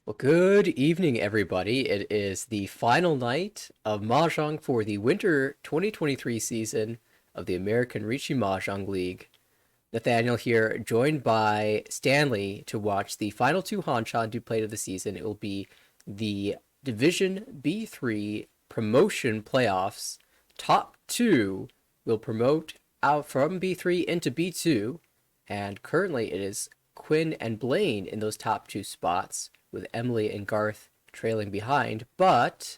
Well, good evening, everybody. It is the final night of Mahjong for the winter 2023 season of the American Rishi Mahjong League. Nathaniel here, joined by Stanley to watch the final two Hanshan to play of the season. It will be the Division B3 promotion playoffs. Top two will promote out from B3 into B2, and currently it is Quinn and Blaine in those top two spots, with Emily and Garth trailing behind. But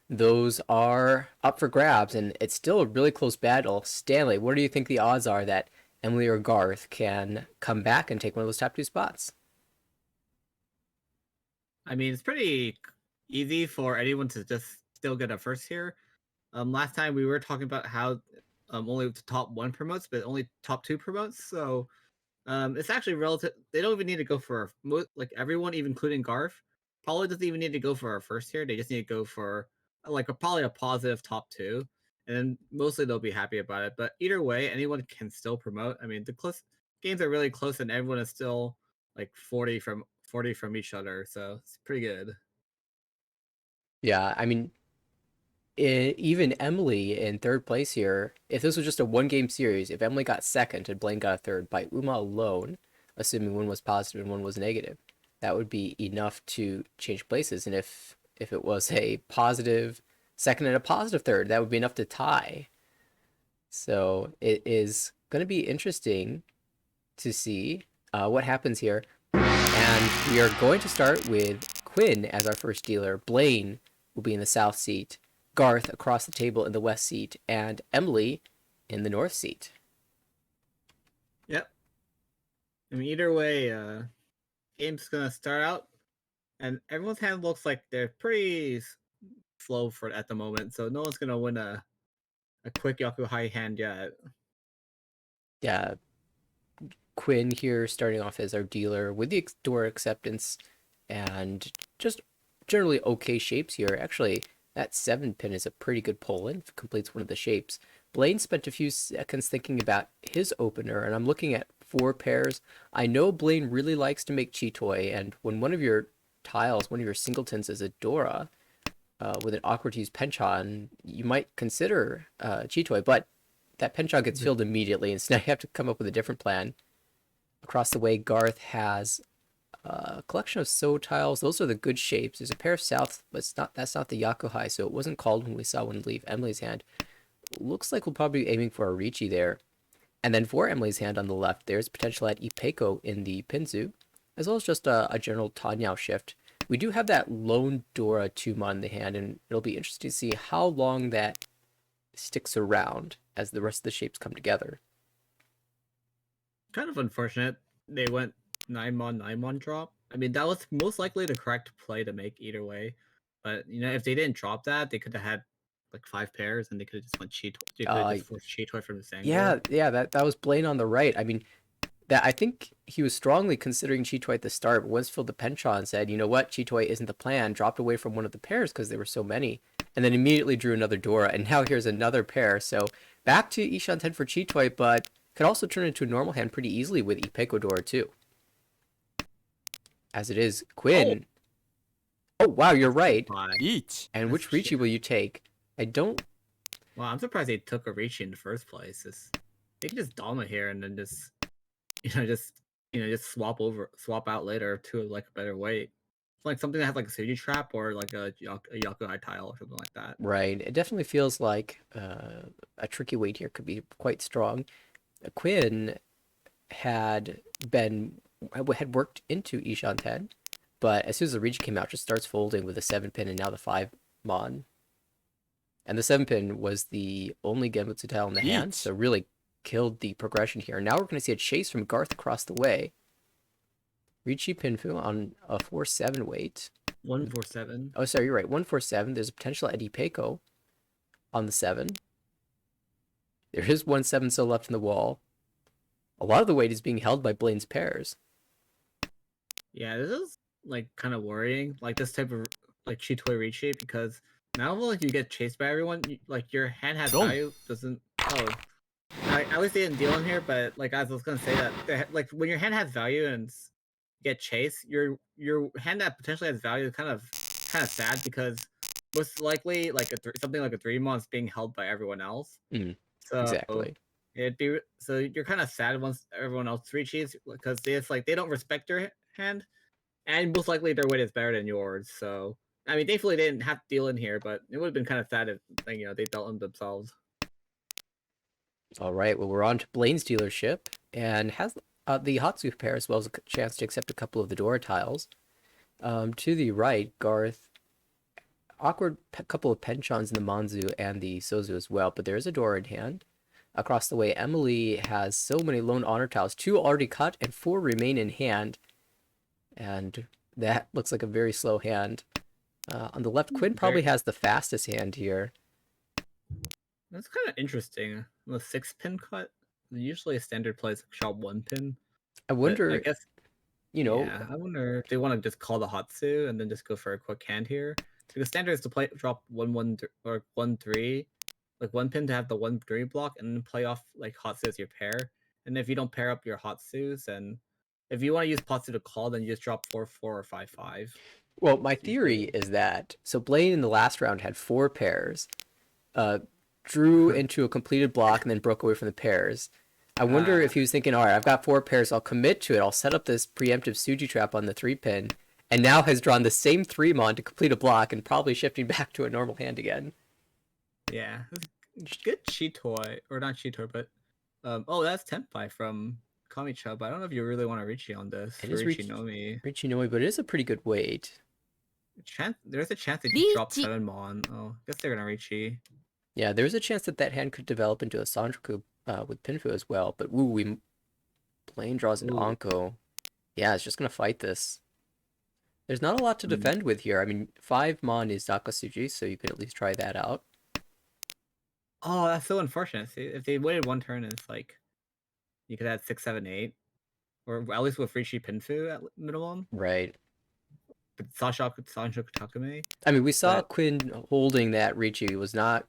those are up for grabs, and it's still a really close battle. Stanley, what do you think the odds are that Emily or Garth can come back and take one of those top two spots? I mean, it's pretty easy for anyone to just still get a first here. Last time we were talking about how only the top one promotes, but only top two promotes. So it's actually relative. They don't even need to go for like everyone, even including Garth. Probably doesn't even need to go for a first here. They just need to go for probably a positive top two, and then mostly they'll be happy about it. But either way, anyone can still promote. I mean, the close games are really close, and everyone is still like 40 from each other, so it's pretty good. Yeah, I mean, even Emily in third place here, if this was just a one game series, if Emily got second and Blaine got a third by Uma alone, assuming one was positive and one was negative, that would be enough to change places. And if it was a positive second and a positive third, that would be enough to tie. So it is going to be interesting to see what happens here. And we are going to start with Quinn as our first dealer. Blaine will be in the south seat, Garth across the table in the west seat, and Emily in the north seat. Yep. I mean, either way, game's gonna start out, and everyone's hand looks like they're pretty slow for at the moment, so no one's gonna win a quick Yaku high hand yet. Yeah, Quinn here starting off as our dealer with the door acceptance and just generally okay shapes here. Actually, that 7 pin is a pretty good pull-in, completes one of the shapes. Blaine spent a few seconds thinking about his opener, and I'm looking at 4 pairs. I know Blaine really likes to make Chitoy, and when one of your tiles, one of your singletons is a Dora, with an awkward to use Penchon, you might consider Chitoy, but that Penchon gets filled immediately, and so now you have to come up with a different plan. Across the way, Garth has a collection of So tiles. Those are the good shapes. There's a pair of South, but that's not the Yakuhai, so it wasn't called when we saw one leave Emily's hand. Looks like we'll probably be aiming for a Ricci there. And then for Emily's hand on the left, there's potential at Ipeko in the Pinzu, as well as just a general Tanyao shift. We do have that lone Dora Tuma in the hand, and it'll be interesting to see how long that sticks around as the rest of the shapes come together. Kind of unfortunate they went 9-mon drop. I mean, that was most likely the correct play to make either way. But if they didn't drop that, they could have had like 5 pairs, and they could have just went cheat. They could have just forced cheat toy from this angle. Yeah, that was Blaine on the right. I mean, that I think he was strongly considering Chitoy at the start, but once Phil DePenchon said, you know what, Chitoy isn't the plan, dropped away from one of the pairs because there were so many, and then immediately drew another Dora, and now here's another pair. So back to Ishan 10 for Chitoy, but could also turn into a normal hand pretty easily with Ipeko Dora too. As it is, Quinn. Oh wow, you're right. Each. And which Ricci will you take? I don't. Well, I'm surprised they took a Ricci in the first place. They can just Dama here and then just swap out later to like a better weight. Like something that has like a Suji trap or like a Yakuhai tile or something like that. Right. It definitely feels like a tricky weight here could be quite strong. Quinn had worked into Ishan 10, but as soon as the Regi came out, just starts folding with the 7 pin and now the 5 mon. And the 7 pin was the only Genbutsu tile in the hand, so really killed the progression here. Now we're going to see a chase from Garth across the way. Ricci Pinfu on a 4-7 weight. 147. Oh, sorry, you're right. 147. There's a potential at Ipeko on the 7. There is 1-7 still left in the wall. A lot of the weight is being held by Blaine's pairs. Yeah, this is like kind of worrying. Like this type of like Chitoy Ricci, because now like you get chased by everyone, like your hand has value doesn't. Oh, at least they didn't deal in here. But like as I was gonna say that, like when your hand has value and get chased, your hand that potentially has value is kind of sad because most likely like something like a 3 months being held by everyone else. Mm, So exactly. so you're kind of sad once everyone else reaches because they don't respect your hand, and most likely their weight is better than yours. So I mean, thankfully they didn't have to deal in here, but it would have been kind of sad if like, they dealt in themselves. All right, well, we're on to Blaine's dealership, and has the Hatsu pair as well as a chance to accept a couple of the Dora tiles. To the right, Garth, awkward couple of penchants in the Manzu and the Sozu as well, but there is a Dora in hand. Across the way, Emily has so many lone honor tiles, 2 already cut and 4 remain in hand, and that looks like a very slow hand. On the left, Quinn probably Very has the fastest hand here. That's kind of interesting. The 6 pin cut. Usually a standard play is shot 1 pin, I but I wonder, guess you know, yeah. I wonder if they want to just call the Hatsu and then just go for a quick hand here. Because standard is to play drop 1 1 or 1 3, like 1 pin to have the 1 3 block, and then play off like Hatsu as your pair. And if you don't pair up your Hatsus, and if you want to use Patsu to call, then you just drop 4 4 or 5 5. well, my It's theory usually is that so Blaine in the last round had 4 pairs, uh, drew into a completed block and then broke away from the pairs. I wonder uh if he was thinking, all right, I've got 4 pairs, I'll commit to it, I'll set up this preemptive Suji trap on the 3 pin, and now has drawn the same 3 mon to complete a block and probably shifting back to a normal hand again. yeah. Good cheat toy, or not cheat toy, but oh, that's Tenpai from Kamicha, but I don't know if you really want to Richie on this It for is Richie no Mi. Richie Noi, but it is a pretty good weight. There's a chance they just drop Richie. 7 Mon. Oh, guess they're gonna Richie. Yeah, there's a chance that that hand could develop into a Sandraku with Pinfu as well, but woo, Blaine draws an Ooh. Anko. Yeah, it's just gonna fight this. There's not a lot to Mm. defend with here. I mean, 5 mon is Zakasuji, so you could at least try that out. Oh, that's so unfortunate. See, if they waited 1 turn, it's like you could add 6, 7, 8, or at least with Richie Pinfu at minimum. Right. But Sancho Takame. I mean, we saw But Quinn holding that Ricci was not,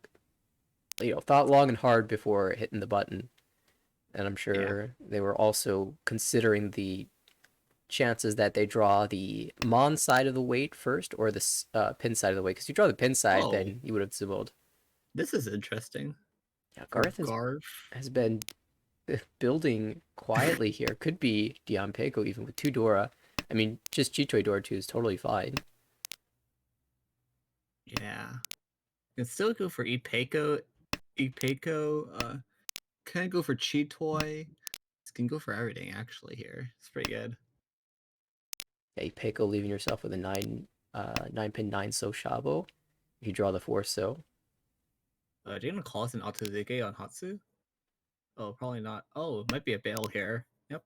thought long and hard before hitting the button. And I'm yeah. sure they were also considering the chances that they draw the mon side of the weight first or the pin side of the weight. Because you draw the pin side, Oh, then you would have Zumoed. this is interesting Yeah, for Garth Garf. has been building quietly here. Could be Dion Peiko even with 2 Dora. I mean, just Chitoy Dora 2 is totally fine. Yeah. You can still go for Ipeko. Can go for Cheetoy. This can go for everything actually here. It's pretty good. Yeah, Peiko leaving yourself with a 9 pin 9 so Shabo. If you draw the 4 so. Are you gonna call us an Otozuke on Hatsu? Oh, probably not. Oh, it might be a bail here. Yep.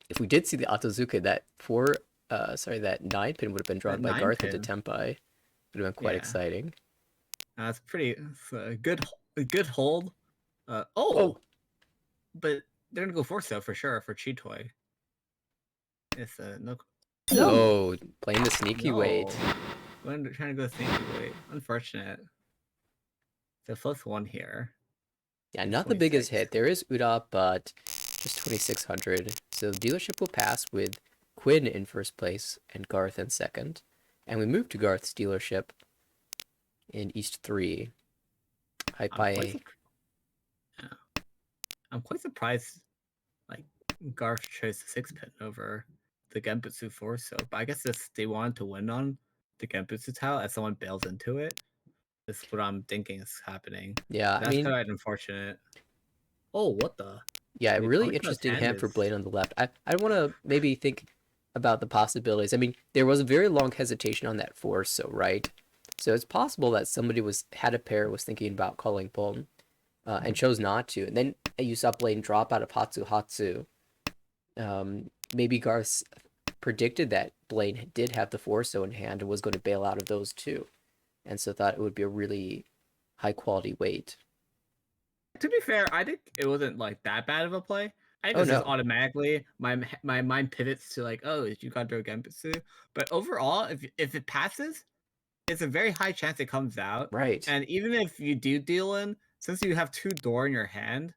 If we did see the Otozuke, that 9 pin would have been drawn That by nine Garth into pin. Tenpai. Would have been quite Yeah. exciting. That's it's a good hold. Oh, But they're gonna go for so for sure for Cheetoy. It's no. no, playing the sneaky No. weight. Trying to go sneaky weight. Unfortunate. So +1 here. Yeah, It's not the biggest 26. hit. There is Uda, but just 2,600. So the dealership will pass with Quinn in first place and Garth in second. And we move to Garth's dealership in East 3. Hype I'm quite by yeah. I'm quite surprised like Garth chose the 6 pin over the Genbutsu 4 so, but I guess they wanted to win on the Genbutsu tile as someone bails into it. That's what I'm thinking is happening. yeah, I That's mean, kind of unfortunate. Oh, what the? yeah, I mean, really Kamika's interesting hand hand for is Blade on the left. I want to maybe think about the possibilities. I mean, there was a very long hesitation on that 4 so, right? So it's possible that somebody had a pair, was thinking about calling Pon, and chose not to. And then you saw Blaine drop out of Hatsu. Maybe Garth predicted that Blaine did have the 4 so in hand and was going to bail out of those two. And so thought it would be a really high quality weight. To be fair, I think it wasn't like that bad of a play. I think Oh it's just no. automatically my mind pivots to like, oh, you got to Genbutsu. But overall, if it passes, it's a very high chance it comes out. Right. And even if you do deal in, since you have 2 door in your hand,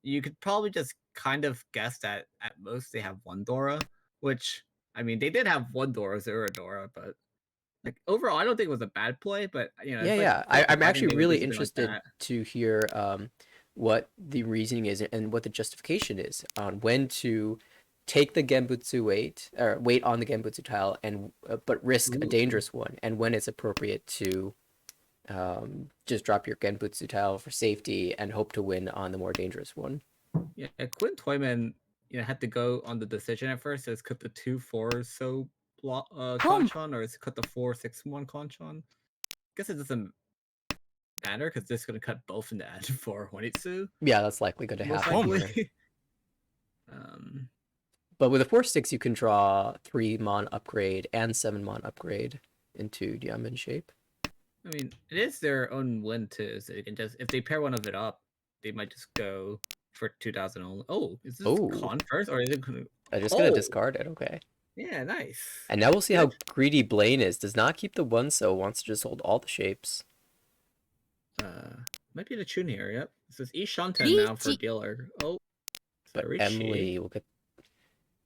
you could probably just kind of guess that at most they have one Dora, which I mean they did have one Dora, zero Dora, but like overall I don't think it was a bad play, but Yeah, if I yeah. forced to I'm buy, I think actually they would do really something like interested that. to hear what the reasoning is and what the justification is on when to take the Genbutsu weight or wait on the Genbutsu tile and but risk a Ooh. dangerous one, and when it's appropriate to just drop your Genbutsu tile for safety and hope to win on the more dangerous one. Yeah, Quinn Toyman, had to go on the decision at first. Is cut the 2/4 so Boom. Conchon, or is it cut the 4/6/1 Conchon? Guess it doesn't matter because this is gonna cut both in the end for Honitsu, Yeah, that's likely going to most happen likely. here. um, But with a 4/6, you can draw 3 Mon upgrade and 7 Mon upgrade into Diamond shape. I mean, it is their own win too. So they can just if they pair one of it up, they might just go for 2,000 only. Oh, is this Oh, con first or is it gonna? I'm just going to Oh, discard it. Okay. yeah, nice. And now we'll see Good. how greedy Blaine is. Does not keep the one, so wants to just hold all the shapes. Might be the tune here. Yep. This is Ishanten now for Richi. dealer. Oh, But Sarichi. Emily will get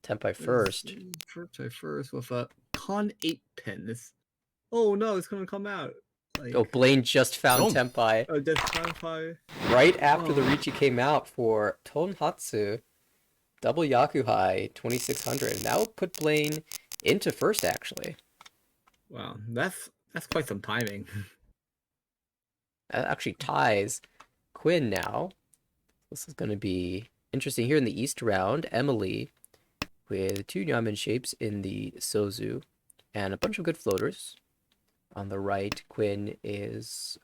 Tempai This first. is first with a con 8 pin. This. Oh no, it's gonna come out. Oh, Like, Blaine just found Tempai oh, that's con 5. right after the Oh, Richi came out for Tonhatsu. Double Yakuhai 2600. That would put Blaine into first, actually. wow. That's quite some timing. That actually ties Quinn now. This is going to be interesting here in the East round. Emily with 2 Nyaman shapes in the Sozu and a bunch of good floaters. On the right, Quinn is,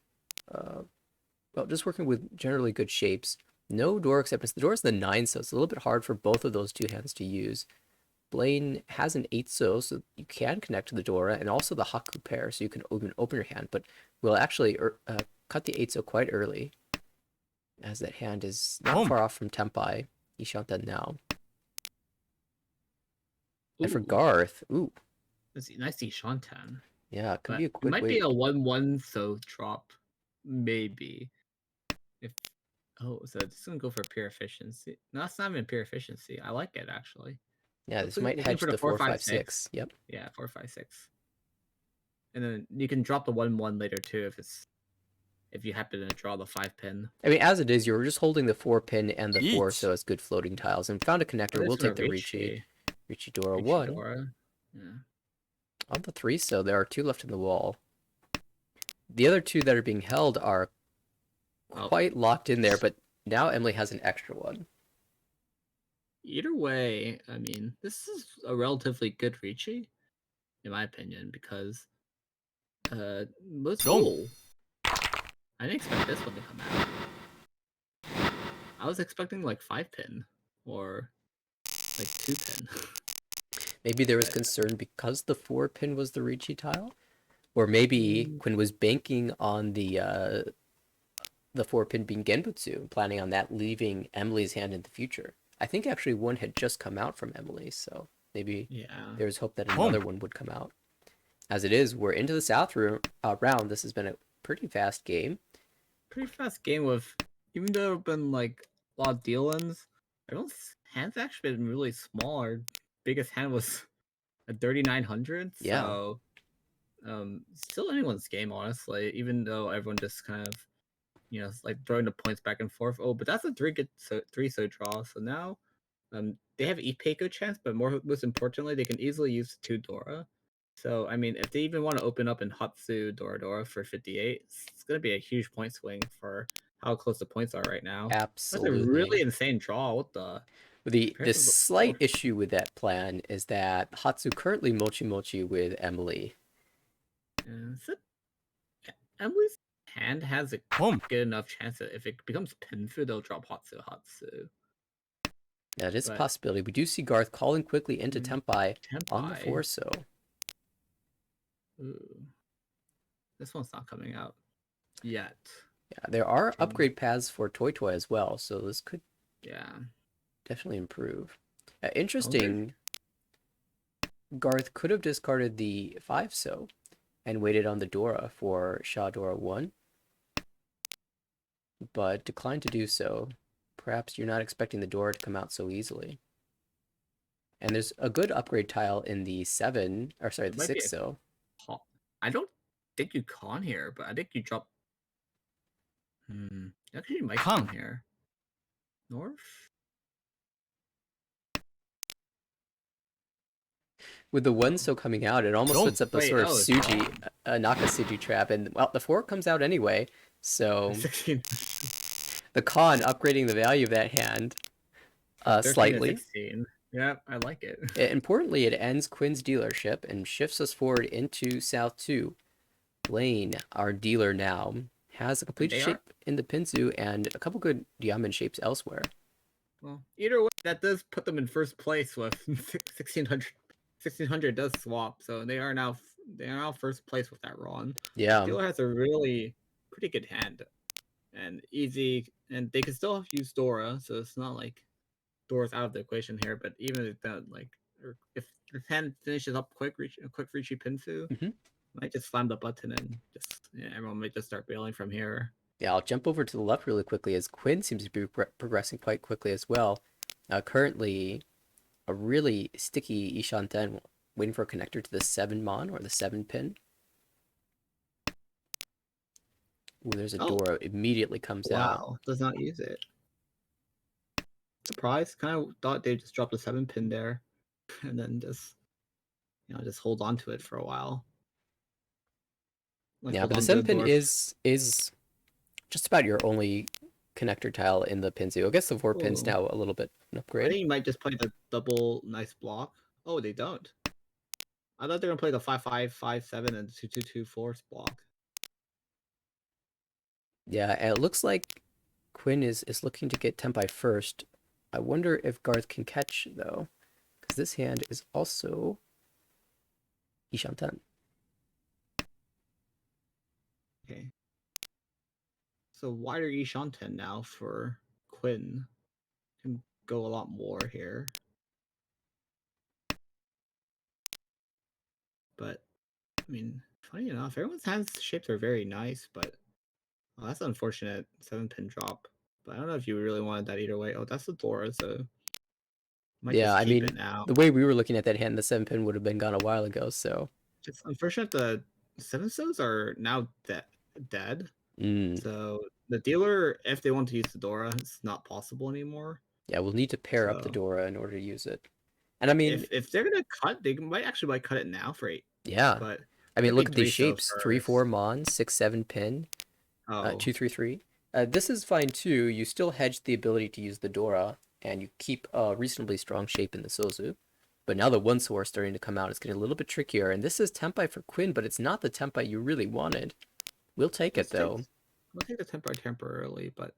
well, just working with generally good shapes. No door acceptance. The door is the 9, so it's a little bit hard for both of those two hands to use. Blaine has an 8 so you can connect to the Dora, and also the Haku pair, so you can open your hand, but we'll actually cut the 8 so quite early, as that hand is not far off from Tempai. Ishanten now. And for Ooh, Garth, ooh, that's nice Ishanten. yeah, it could be But a it quick might be way. a 1/1 so drop. Maybe. If so it's gonna go for pure efficiency. No, it's not even pure efficiency. I like it actually. Yeah, this might Looking hedge for the the four 4, five 5, six. 6. Yep. Yeah, 4/5/6. And then you can drop the 1/1 later too if you happen to draw the 5 pin. I mean, as it is, you're just holding the 4 pin and the 4, so it's good floating tiles. And found a Oh, connector. this We'll for take the Richi. Richie. Richi Dora 1. Richidora. Yeah. On the 3, so there are 2 left in the wall. The other 2 that are being held are Well, quite locked in there, but now Emily has an extra one. either way, I mean, this is a relatively good Richie, in my opinion, because most oh, I didn't expect this one to come out. I was expecting like 5 pin or like 2 pin. Maybe there was But concern because the 4 pin was the Ricci tile, or maybe Quinn was banking on the 4 pin being Genbutsu, planning on that leaving Emily's hand in the future. I think actually one had just come out from Emily, so maybe yeah, there was hope that another one would come out. As it is, we're into the South round. This has been a pretty fast game. pretty fast game with, even though there have been like a lot of deal-ins, everyone's hands actually been really small. Our biggest hand was a 3,900, Yeah, so still anyone's game, honestly, even though everyone just kind of, like throwing the points back and forth. Oh, but that's a three so draw. So now they have Ipeco chance, but most importantly, they can easily use 2 Dora. So I mean, if they even want to open up in Hatsu Dora for 58, it's gonna be a huge point swing for how close the points are right now. That's a absolutely. really insane draw. What the The compared to the slight issue with that plan is that Hatsu currently mochi mochi with Emily. is it Emily's hand has a good enough chance that if it becomes Pinfu, they'll drop Hatsu. That is a But possibility. We do see Garth calling quickly into Tempai on the Tenpai, 4 so. ooh, this one's not coming out yet. Yeah, there are upgrade paths for Toy Toy as well, so this could Yeah. definitely improve. I wonder. Interesting, Garth could have discarded the 5 so and waited on the Dora for Shah Dora 1, but declined to do so, Perhaps you're not expecting the door to come out so easily. And there's a good upgrade tile in the seven, or sorry, It the might be six. a So con. I don't think you con here, but I think you drop. Actually, you might con here. North. with the one Oh. so coming out, it almost Go. sets up a Wait. sort of Oh, it's Suji, a Naka Suji trap. And well, the four comes out anyway. So 16. the con upgrading the value of that hand 13 to slightly. 16. Yeah, I like it. Importantly, it ends Quinn's dealership and shifts us forward into South 2. Blaine, our dealer now, has a And complete they are. shape in the Pinzu and a couple good diamond shapes elsewhere. Well, either way, that does put them in first place with 1600. 1600 does swap, so they are now first place with that run. Yeah. Dealer has a really pretty good hand and easy, and they can still use Dora, so it's not like Dora's out of the equation here. But even if that, like, or if the hand finishes up quick, a quick Richie Pinfu, hmm might just slam the button and just everyone might just start bailing from here. Yeah, I'll jump over to the left really quickly as Quinn seems to be progressing quite quickly as well. Currently, a really sticky Ishanten waiting for a connector to the 7 Mon or the 7 pin. Ooh, there's a Oh, Dora immediately comes out. wow, does not use it. Surprised. Kind of thought they just dropped a 7 pin there, and then just hold on to it for a while. Like Yeah, hold but the on to 7 the pin door. is just about your only connector tile in the Pinzu. I guess the 4 pin's Ooh. now a little bit an I upgrade. think you might just play the double nice block. Oh, they don't. I thought they were gonna play the 5-5-5-7 and 2-2-2-4 block. Yeah, and it looks like Quinn is looking to get Tempai first. I wonder if Garth can catch, though, because this hand is also Ishanten. Okay. So wider Ishanten now for Quinn. Can go a lot more here. But I mean, funny enough, everyone's hands shapes are very nice, but well, that's unfortunate 7 pin drop. But I don't know if you really wanted that either way. Oh, that's the Dora, so might Yeah, just I keep mean, it now. the way we were looking at that hand, the 7 pin would have been gone a while ago, so. It's unfortunate the 7 stones are now dead. Mm. So the dealer, if they want to use the Dora, it's not possible anymore. Yeah, we'll need to pair up the So Dora in order to use it. And I mean, if they're gonna cut, they might cut it now for 8. yeah. But I mean, it'd be look at these 3 so shapes. 3-4 first. Mon, 6-7 pin, Oh, 2-3-3. This is fine too. You still hedge the ability to use the Dora, and you keep a reasonably strong shape in the Sozu. But now the one sword starting to come out, it's getting a little bit trickier. And this is Tempai for Quinn, but it's not the Tempai you really wanted. We'll take it though. we'll take the tempo temporarily, but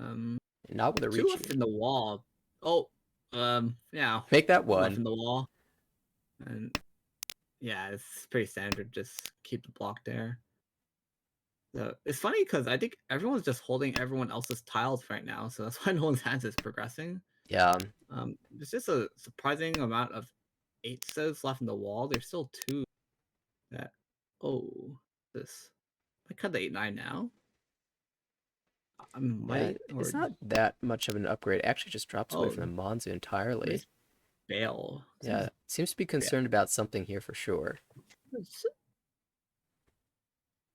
um, Not with a 2 left Ricci. in the wall. Oh, yeah, Make that 1 left one. in the wall, and yeah, it's pretty standard. Just keep the block there. So it's funny because I think everyone's just holding everyone else's tiles right now, so that's why no one's hands is progressing. Yeah. There's just a surprising amount of 8 stones left in the wall. There's still 2 that. Oh, this. I cut the 8-9 now. I Yeah, might it's or not that much of an upgrade. It actually just drops away oh, from the Monzu entirely. nice bail. Yeah, seems to be Bail. concerned about something here for sure.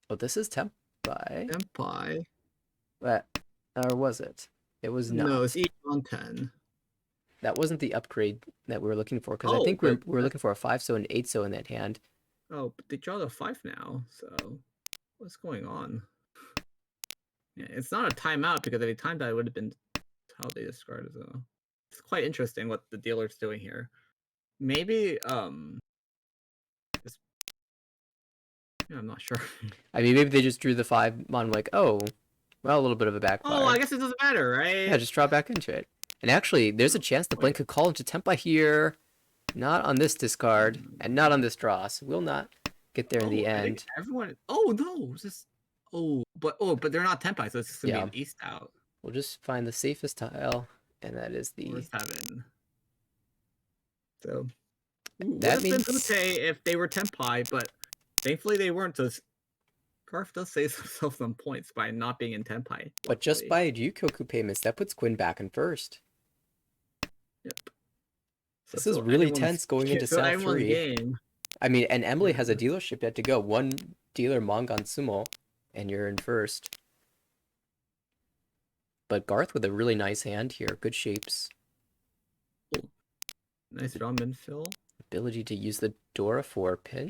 Oh, this is Tempai. Senpai. But, or was it? It was No, it's not. each on 10. That wasn't the upgrade that we were looking for, because I Oh, think but we were looking for a 5 so and 8 so in that hand. but they draw the 5 now. So what's going on? Yeah, it's not a timeout because if they timed out, it would have been how they discarded. So it's quite interesting what the dealer's doing here. Maybe just, yeah, I'm not sure. I mean, maybe they just drew the 5 Mon like, oh, well, a little bit of a Oh, backfire. I guess it doesn't matter, right? Yeah, just draw back into it. And actually, there's a chance the Wait. Blink could call into Tempai here. Not on this discard, and not on this draw. So we'll not get there in the I think end. everyone. Oh no, just but they're not Tenpai, so it's just gonna be Yeah, an East out we'll just find the safest tile, and that is or the. 7. So would That have been means Pute if they were Tenpai, but thankfully they weren't. So Garf does save himself some points by not being in Tenpai, But just luckily. by Ryukoku payments, that puts Quinn back in first. Yep. So This is still really anyone's tense going into South 3. game. I mean, and Emily has a Yeah. dealership yet to go. One dealer, Mongon Tsumo, and you're in first. But Garth with a really nice hand here. Good shapes. Ooh, nice ramen fill. Ability to use the Dora 4-pin.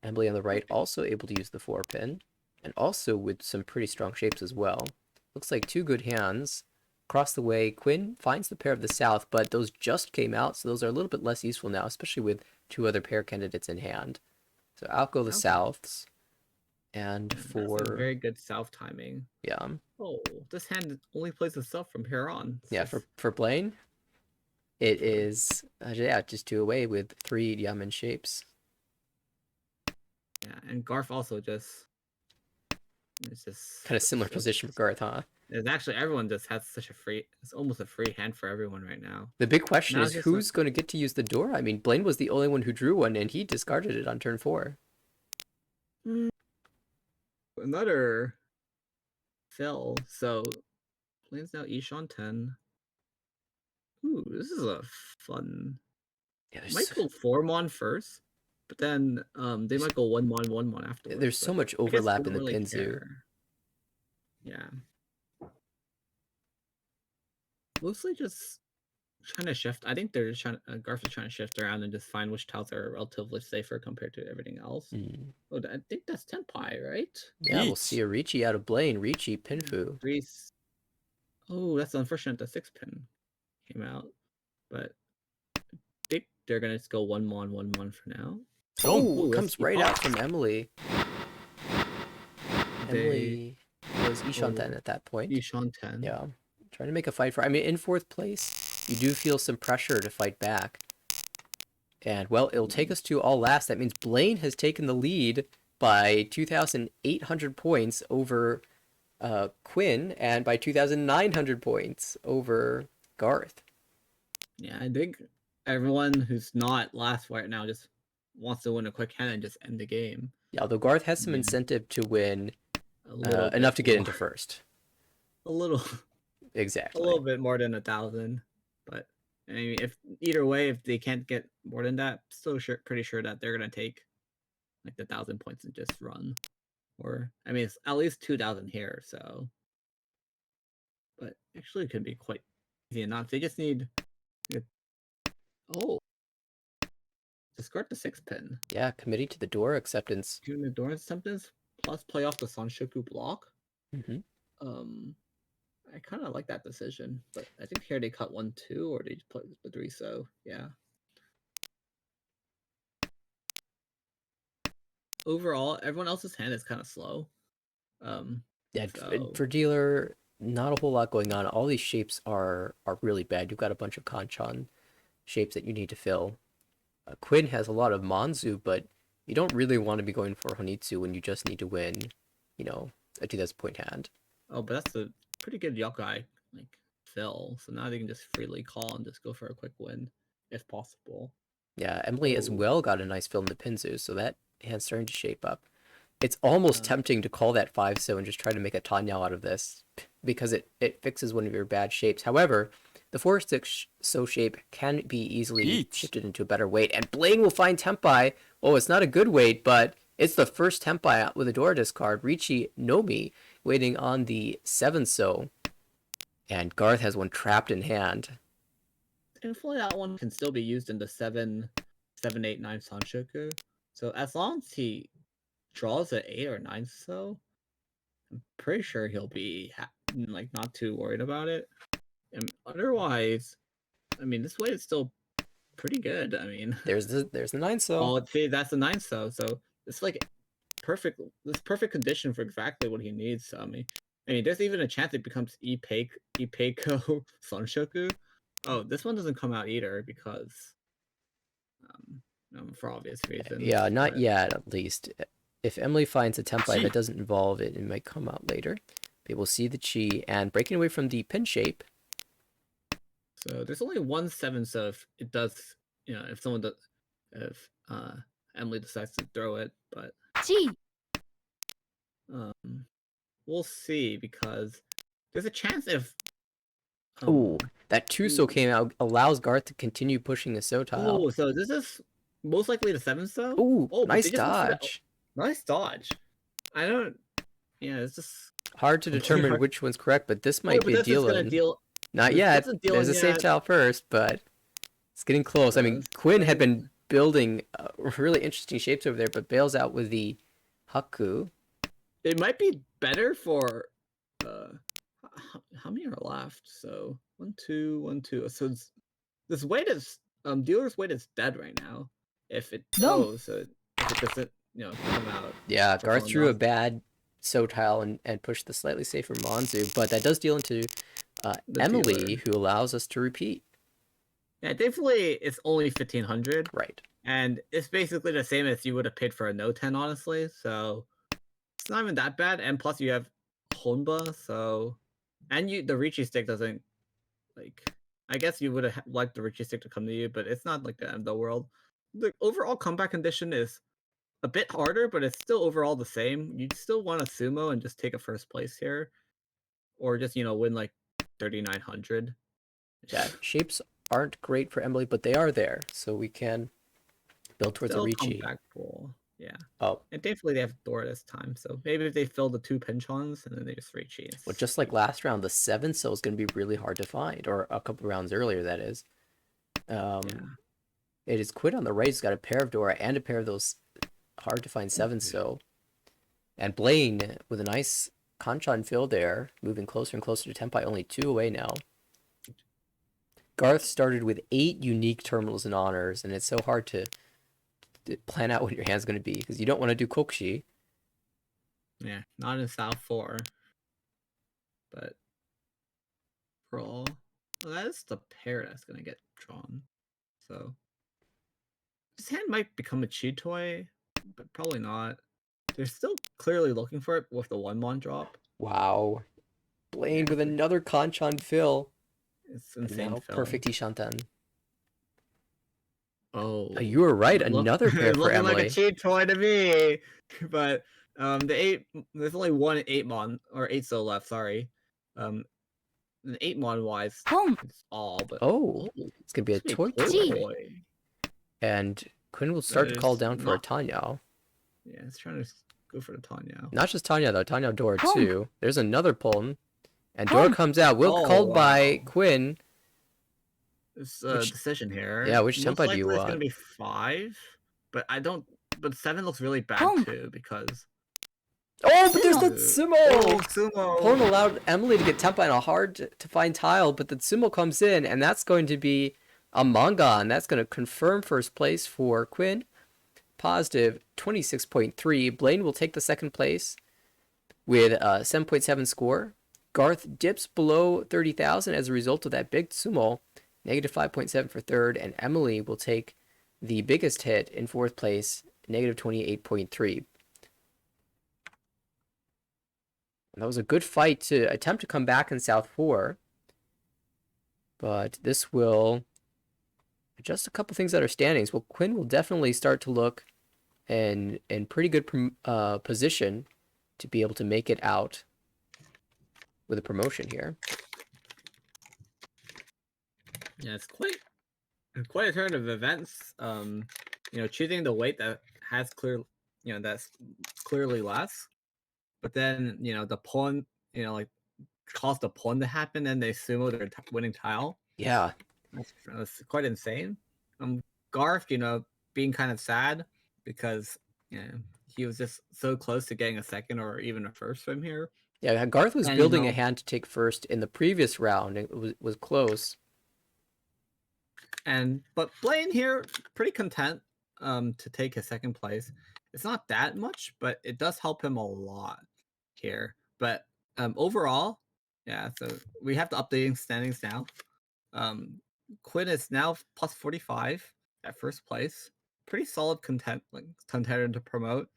Emily on the right also able to use the 4-pin. And also with some pretty strong shapes as well. Looks like two good hands. Across the way, Quinn finds the pair of the South, but those just came out, so those are a little bit less useful now, especially with two other pair candidates in hand. So out go the Okay. Souths. And Yeah, that's a for, very good South timing. yeah, Oh, this hand only plays itself from here on. It's yeah, just for Blaine, it yeah, is, yeah, just two away with three Yamen shapes. yeah. And Garf also just it's Kind of just similar so position for Garth, huh? it's actually everyone just has such a free it's almost a free hand for everyone right now. The big question Now is it's just like who's going to get to use the door? I mean, Blaine was the only one who drew one, and he discarded it on turn 4. mm, another fill. So Blaine's now Ish on 10. Ooh, this is a fun. Yeah, Might go 4 mon first, but then they there's might go 1 mon afterwards. there's so But much I guess we overlap in don't the really Pinzu. care. Yeah, mostly just trying to shift. I think they're just trying. Garth is trying to shift around and just find which tiles are relatively safer compared to everything else. Mm. Oh, I think that's Tenpai, right? Yeah, we'll see a Ricci out of Blaine. Ricci, Yeah. Pinfu. Three. Oh, that's unfortunate. The 6 pin came out, but I think they're gonna just go 1 mon for now. Oh, it Oh, that's comes right out from Epoch. Emily. They Emily was Ishanten oh at that point. Ishon 10. Yeah, trying to make a fight for. I mean, in fourth place, you do feel some pressure to fight back. And well, it'll take us to all last. That means Blaine has taken the lead by 2,800 points over Quinn, and by 2,900 points over Garth. Yeah, I think everyone who's not last right now just wants to win a quick hand and just end the game. Yeah, although Garth has some Yeah, incentive to win a little enough bit to get more, into first. a little, a Exactly. little bit more than 1,000. But I mean, if either way, if they can't get more than that, still pretty sure that they're gonna take like the 1,000 points and just run. Or I mean, it's at least 2,000 here. So, but actually, it could be quite easy enough. They just need. Oh, discard the 6 pin. Yeah, committing to the door acceptance. June Endurance Tempest plus play off the Sanshoku block. Mm-hmm. Um, I kind of like that decision, but I think here they cut 1-2 or they just play the 3. So yeah. Overall, everyone else's hand is kind of slow. Yeah, So for dealer, not a whole lot going on. All these shapes are really bad. You've got a bunch of Kanchan shapes that you need to fill. Quinn has a lot of Manzu, but you don't really want to be going for Honitsu when you just need to win, you know, a 2,000 point hand. oh, but that's a pretty good yokai like fill. So now they can just freely call and just go for a quick win if possible. Yeah, Emily as Oh, well got a nice fill in the Pinzu, so that hand's starting to shape up. It's almost uh, tempting to call that 5-so and just try to make a Tanyao out of this because it fixes one of your bad shapes. However, the 4-6-so shape can be easily shifted into a better weight, and Blaine will find Tempai. Oh, it's not a good weight, but it's the first Tempai with a Dora discard. Ricci Nomi waiting on the 7-so, and Garth has one trapped in hand. thankfully that one can still be used in the 7, 8, 9 Sanshoku. So as long as he draws an 8 or 9 so, I'm pretty sure he'll be like not too worried about it. And otherwise, I mean, this way is still pretty good. I mean, There's the 9-so. well, see, that's the 9 so it's like perfect. This perfect condition for exactly what he needs. So, I mean, there's even a chance it becomes Ipeiko Sunshoku. Oh, this one doesn't come out either because, for obvious reasons. Yeah, not But yet, at least. If Emily finds a template that doesn't involve it, it might come out later. But we'll see the chi, and breaking away from the pin shape. so there's only 1 7, so if it does, if someone does, if Emily decides to throw it, but Gee, Um, we'll see because there's a chance if Ooh, um that Tuso ooh, came out allows Garth to continue pushing the So tile. oh, so this is most likely the seventh though. Ooh, Oh, but they nice just went for that. Oh, dodge. nice dodge. I don't. Yeah, it's just Hard to completely determine hard. which one's correct, but this Oh, might but be a this is deal gonna in. deal. Not This yet. doesn't deal There's in a safe yet. tile first, but it's getting close. I mean, Quinn had Blaine. been building really interesting shapes over there, but bails out with the Haku. It might be better for how many are left? So 1, 2, 1, 2. So this weight is dealer's weight is dead right now. If it so if it doesn't come out Yeah, for Garth someone drew a else, bad So tile and pushed the slightly safer Monzu, but that does deal into the Emily, dealer. who allows us to repeat. Yeah, thankfully it's only 1500, Right. and it's basically the same as you would have paid for a no 10, honestly. So it's not even that bad. And plus you have Honba, so and you the Ricci stick doesn't like. I guess you would have liked the Ricci stick to come to you, but it's not like the end of the world. The overall comeback condition is a bit harder, but it's still overall the same. You'd still want a sumo and just take a first place here, or just win like 3900. Yeah, shapes aren't great for Emily, but they are there, so we can build towards a Still Ricci. comeback pool, yeah. Oh, And thankfully they have Dora this time, so maybe if they fill the 2 pinchons and then they just reach it. well, just like last round, the 7 so is going to be really hard to find, or a couple rounds earlier, that is. Yeah. It is Quinn on the right. He's got a pair of Dora and a pair of those hard to find 7 so. And Blaine with a nice Kanchan fill there, moving closer and closer to Tenpai, only 2 away now. Garth started with 8 unique terminals and honors, and it's so hard to plan out what your hand's going to be because you don't want to do Kokshi. Yeah, not in South 4. But Pearl. Well, that's the pair that's gonna get drawn. So this hand might become a cheat toy, but probably not. They're still clearly looking for it with the 1-mon drop. Wow. Blaine Yeah, with another Kanchan fill. it's And insane now fill. perfect Ishanten. Oh, You were right. look, Another pair it's for looking like a Emily. cheat toy to me. But the 8, there's only one 8-mon or 8 so left. Sorry, the 8-mon wise, it's all. But Oh, oh, it's going to be a this toy could be a toy. toy. And Quinn will That start to call is down for a not. Tanyao. Yeah, it's trying to go for the Tanya. Not just Tanya, though. Tanya Dora, too. There's another Pulton. And Dora comes out. Will Oh called by wow, Quinn. this Which, decision yeah, here. which Most tempo do you likely it's gonna want? be 5, but I don't. But 7 looks really bad too because Oh, but there's the oh Tsumo! sumo. Pulton allowed Emily to get Tempa on a hard to find tile, but the Tsumo comes in, and that's going to be a manga, and that's going to confirm first place for Quinn. Positive 26.3. Blaine will take the second place with a 7.7 score. Garth dips below 30,000 as a result of that big Tsumo, negative 5.7 for third, and Emily will take the biggest hit in fourth place, negative 28.3. That was a good fight to attempt to come back in South 4, but this will adjust a couple things that are standings. Well, Quinn will definitely start to look in pretty good position to be able to make it out with a promotion here. Yeah, it's quite a turn of events. Choosing the weight that has that's clearly less, but then the pawn, like caused the pawn to happen, and they sumo their winning tile. Yeah, That's quite insane. Garth, being kind of sad because he was just so close to getting a second or even a first from here. yeah. Garth was And building a hand to take first in the previous round. It was close. but Blaine here pretty content to take his second place. It's not that much, but it does help him a lot here. But overall, yeah. So we have the updating standings now. Quinn is now plus 45 at first place. Pretty solid contender to promote.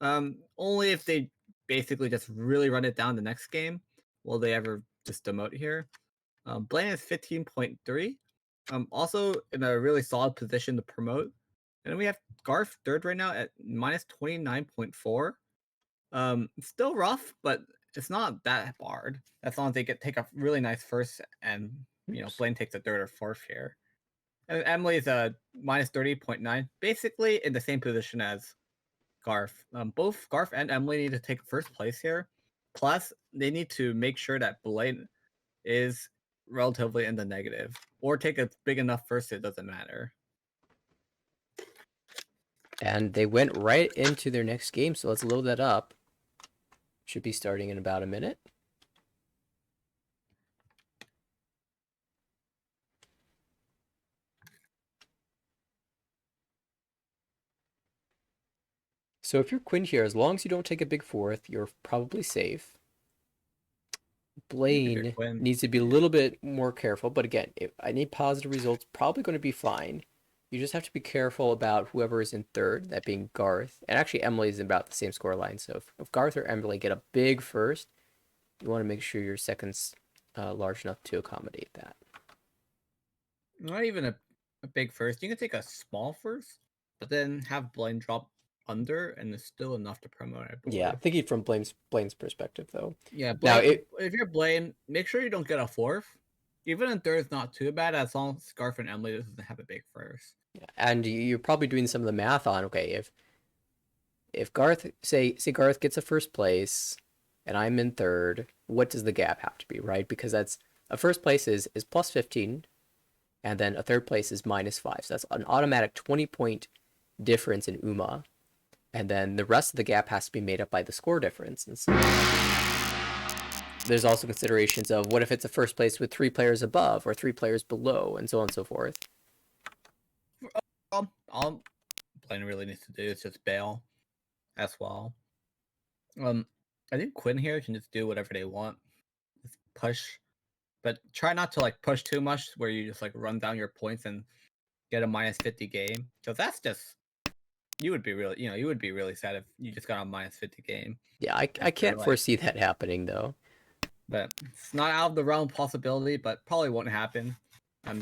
Only if they basically just really run it down the next game will they ever just demote here. Blaine is 15.3. Also in a really solid position to promote. And then we have Garth third right now at minus 29.4. It's still rough, but it's not that hard. As long as they take a really nice first, and Oops. Blaine takes a third or fourth here. And Emily's a minus 30.9, basically in the same position as Garth. Both Garth and Emily need to take first place here. Plus, they need to make sure that Blaine is relatively in the negative, or take a big enough first it doesn't matter. And they went right into their next game, so let's load that up. Should be starting in about a minute. So if you're Quinn here, as long as you don't take a big fourth, you're probably safe. If you're Blaine Quinn, needs to be a yeah. little bit more careful, but again, if I need positive results, probably going to be fine. You just have to be careful about whoever is in third, that being Garth. And actually, Emily's in about the same score line. So if Garth or Emily get a big first, you want to make sure your second's large enough to accommodate that. Not even a big first. You can take a small first, but then have Blaine drop under, and it's still enough to promote, I Yeah, believe. thinking from Blaine's perspective, though. Yeah, Now, Blaine. If you're Blaine, make sure you don't get a fourth. Even in third is not too bad, as long as Scarf and Emily doesn't have a big first. and you're probably doing some of the math on, okay, if Garth say Garth gets a first place and I'm in third, what does the gap have to be, right? Because that's a first place is plus 15, and then a third place is minus 5. So that's an automatic 20-point difference in UMA. And then the rest of the gap has to be made up by the score difference. And so there's also considerations of what if it's a first place with 3 players above or 3 players below, and so on and so forth. All Blaine really needs to do is just bail as well. I think Quinn here can just do whatever they want. Just push, but try not to like push too much where you just like run down your points and get a minus 50 game. Because that's just you would be really you would be really sad if you just got a minus 50 game Yeah, I after can't like foresee that happening, though. but it's not out of the realm possibility, but probably won't happen.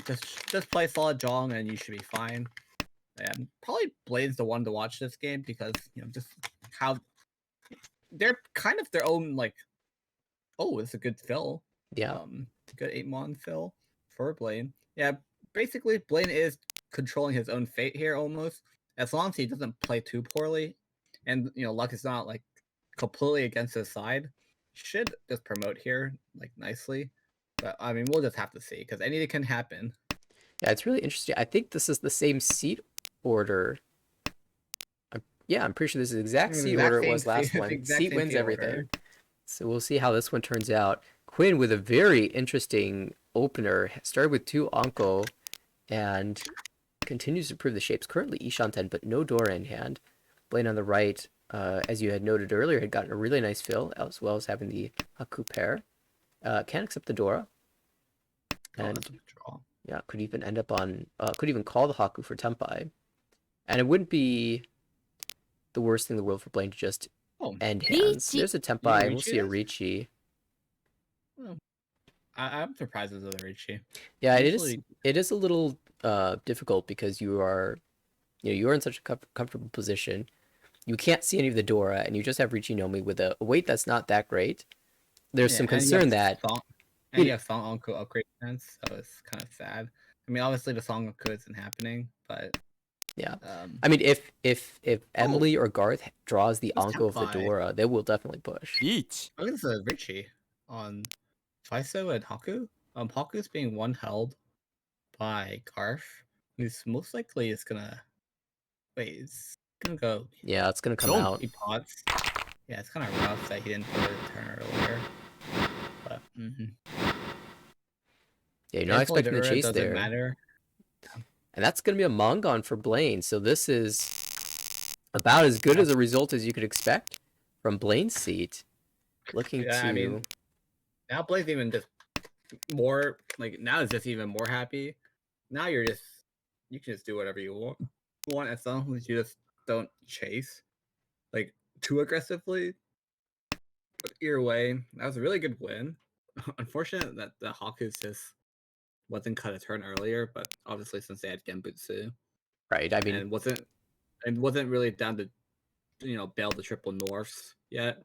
Just play solid Jong and you should be fine. And probably Blade's the one to watch this game because just how they're kind of their own like oh, it's a good fill. Yeah. Um, good 8-mon fill for Blaine. Yeah, basically Blaine is controlling his own fate here almost. As long as he doesn't play too poorly, and luck is not like completely against his side, should just promote here like nicely. But I mean, we'll just have to see because anything can happen. Yeah, it's really interesting. I think this is the same seat order. Yeah, I'm pretty sure this is the exact seat order Exact it same, was last the one. exact Seat same wins seat order. everything. So we'll see how this one turns out. Quinn with a very interesting opener. Started with 2 Anko and continues to improve the shapes. Currently Ishanten, but no Dora in hand. Blaine on the right, as you had noted earlier, had gotten a really nice fill, as well as having the Haku pair. Can't accept the Dora. Oh, that's a And good draw. yeah, could even end up on, could even call the Haku for Tempai. And it wouldn't be the worst thing in the world for Blaine to just Oh, end hands. There's a you can Tempai. We'll reach see a this. Ricci. Oh, I'm surprised with the Richie. Yeah, Usually, it is a little difficult because you're in such a comfortable position. You can't see any of the Dora, and you just have Ricci Nomi with a weight that's not that great. There's yeah, some concern that song, and you you have song uncle upgrade sense, so it's kind of sad. I mean, obviously the song uncle isn't happening, but yeah. um, I mean, if oh, Emily or Garth draws the this Anko of the Tempai. Dora, they will definitely push. Look at this Richie on Faiso and Haku. Haku's being one held by Garth, who's most likely is gonna wait. It's gonna go. Yeah, it's gonna come out. He pots. Yeah, it's kind of rough that he didn't put a turn earlier, but Yeah, you're not thankfully the expecting the Ura chase doesn't there. matter. And that's going to be a Mongon for Blaine. So this is about as good as a result as you could expect from Blaine's seat. Looking Yeah, I mean, to... now Blake's even just more like now it's just even more happy. Now you can just do whatever you want as long as you just don't chase like too aggressively. But either way, that was a really good win. Unfortunate that the Hawkins just wasn't cut a turn earlier, but obviously since they had Genbutsu Right, I mean, and wasn't really down to bail the triple norths. yet,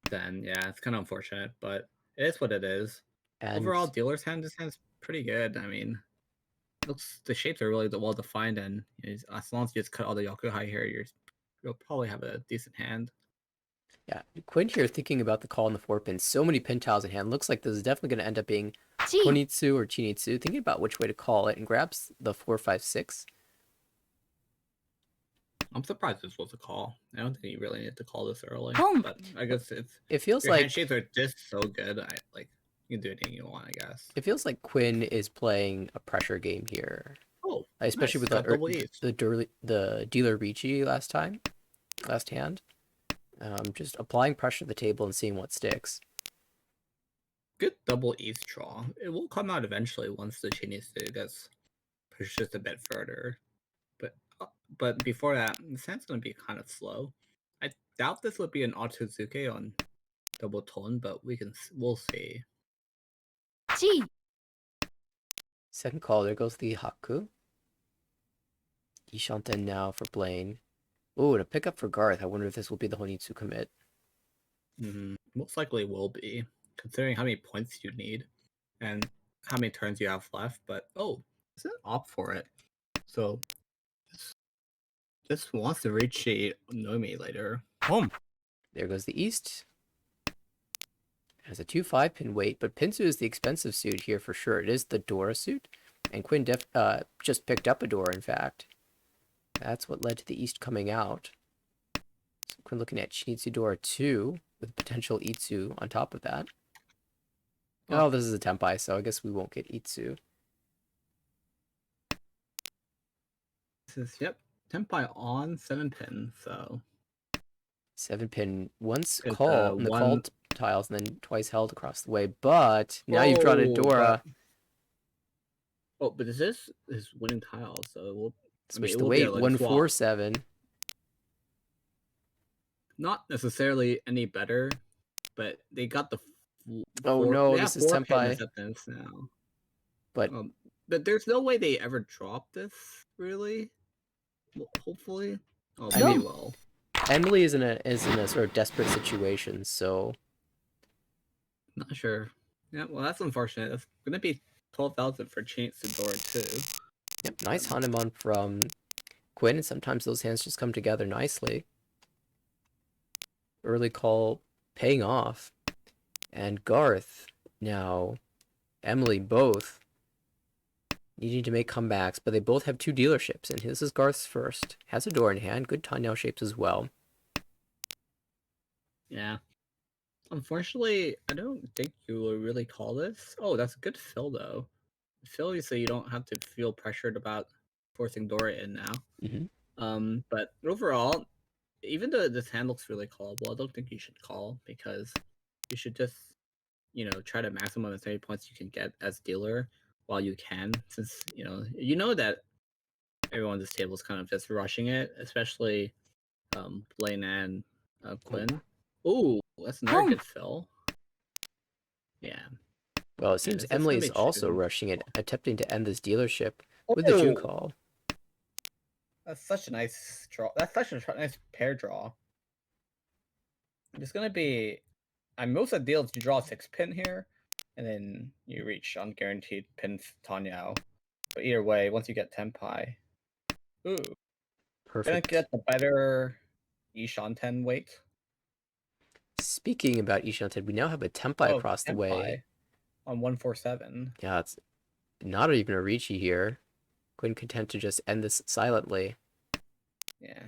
then yeah, it's kind of unfortunate, but it is what it is. And Overall, dealer's hand, this hand's pretty good. I mean, looks the shapes are really well defined, and as long as you just cut all the Yakuhai here, you'll probably have a decent hand. yeah, Quinn here thinking about the call on the 4 pin. So many pin tiles in hand. Looks like this is definitely going to end up being Konitsu or Chinitsu. Thinking about which way to call it and grabs the 4, 5, 6. I'm surprised this was a call. I don't think you really need to call this early, but I But guess if it feels your hand like shapes are just so good, I like you can do anything you want, I guess. Quinn is playing a pressure game here, Oh, especially nice. with Got double E's. the dealer Ricci last hand. Just applying pressure to the table and seeing what sticks. Good double E's draw. It will come out eventually once the Chinese gets pushed just a bit further. But but before that, the hand's gonna be kind of slow. I doubt this would be an Otozuke on double tone, but we'll see. Second call, there goes the Haku. Ishanten now for Blaine. Ooh, and a pickup for Garth. I wonder if this will be the Honitsu commit. Most likely will be, considering how many points you need and how many turns you have left. But oh, is it opt for it? So this wants to reach a Nomi later. There goes the East. Has a 2, 5 pin weight, but Pinsu is the expensive suit here for sure. It is the Dora suit, and Quinn just picked up a Dora, in fact. That's what led to the East coming out. So Quinn looking at Shinitsu Dora 2 with potential Itsu on top of that. Oh, this is a Tempai, so I guess we won't get Itsu. This is, yep, Tempai on 7 pin, so 7 pin once it's call in the one. called tiles and then twice held across the way. But now you've drawn a Oh, Dora. but this is winning tile, so Switch it the will be weight. like a One swap. 4 7. Not necessarily any better, but they got the Oh no, they have this is 4 pin Tempai. acceptance now. But But there's no way they ever drop this, really. Well, hopefully. Oh, I but they mean, will. Emily is in a sort of desperate situation, so Not sure. Yeah, well, that's unfortunate. It's gonna be 12,000 for Chance Dora too. yep, nice Hanuman from Quinn, and sometimes those hands just come together nicely. Early call paying off. And Garth, now Emily both needing to make comebacks, but they both have 2 dealerships, and this is Garth's first. Has a door in hand, good Tanyao shapes as well. Yeah. Unfortunately, I don't think you will really call this. Oh, that's a good fill though. Fill so you don't have to feel pressured about forcing Dora in now. But overall, even though this hand looks really callable, I don't think you should call because you should just, try to maximum as many points you can get as dealer while you can, since that everyone at this table is kind of just rushing it, especially Blaine and Quinn. Ooh, that's another good fill. Yeah. Well, it Yeah, seems this is Emily gonna is be also June. rushing it, attempting to end this dealership with the June Oh, call. that's such a nice draw. That's such a nice pair draw. It's gonna be. Most of the deals you draw a 6 pin here, and then you reach unguaranteed pin Tanyao. But either way, once you get Tenpai, ooh, gonna Perfect. get the better Ishanten weight. Speaking about Ishanten, we now have a Tempai Oh, across the way. Tenpai on 147. Yeah, it's not even a Ricci here. Quinn content to just end this silently. Yeah.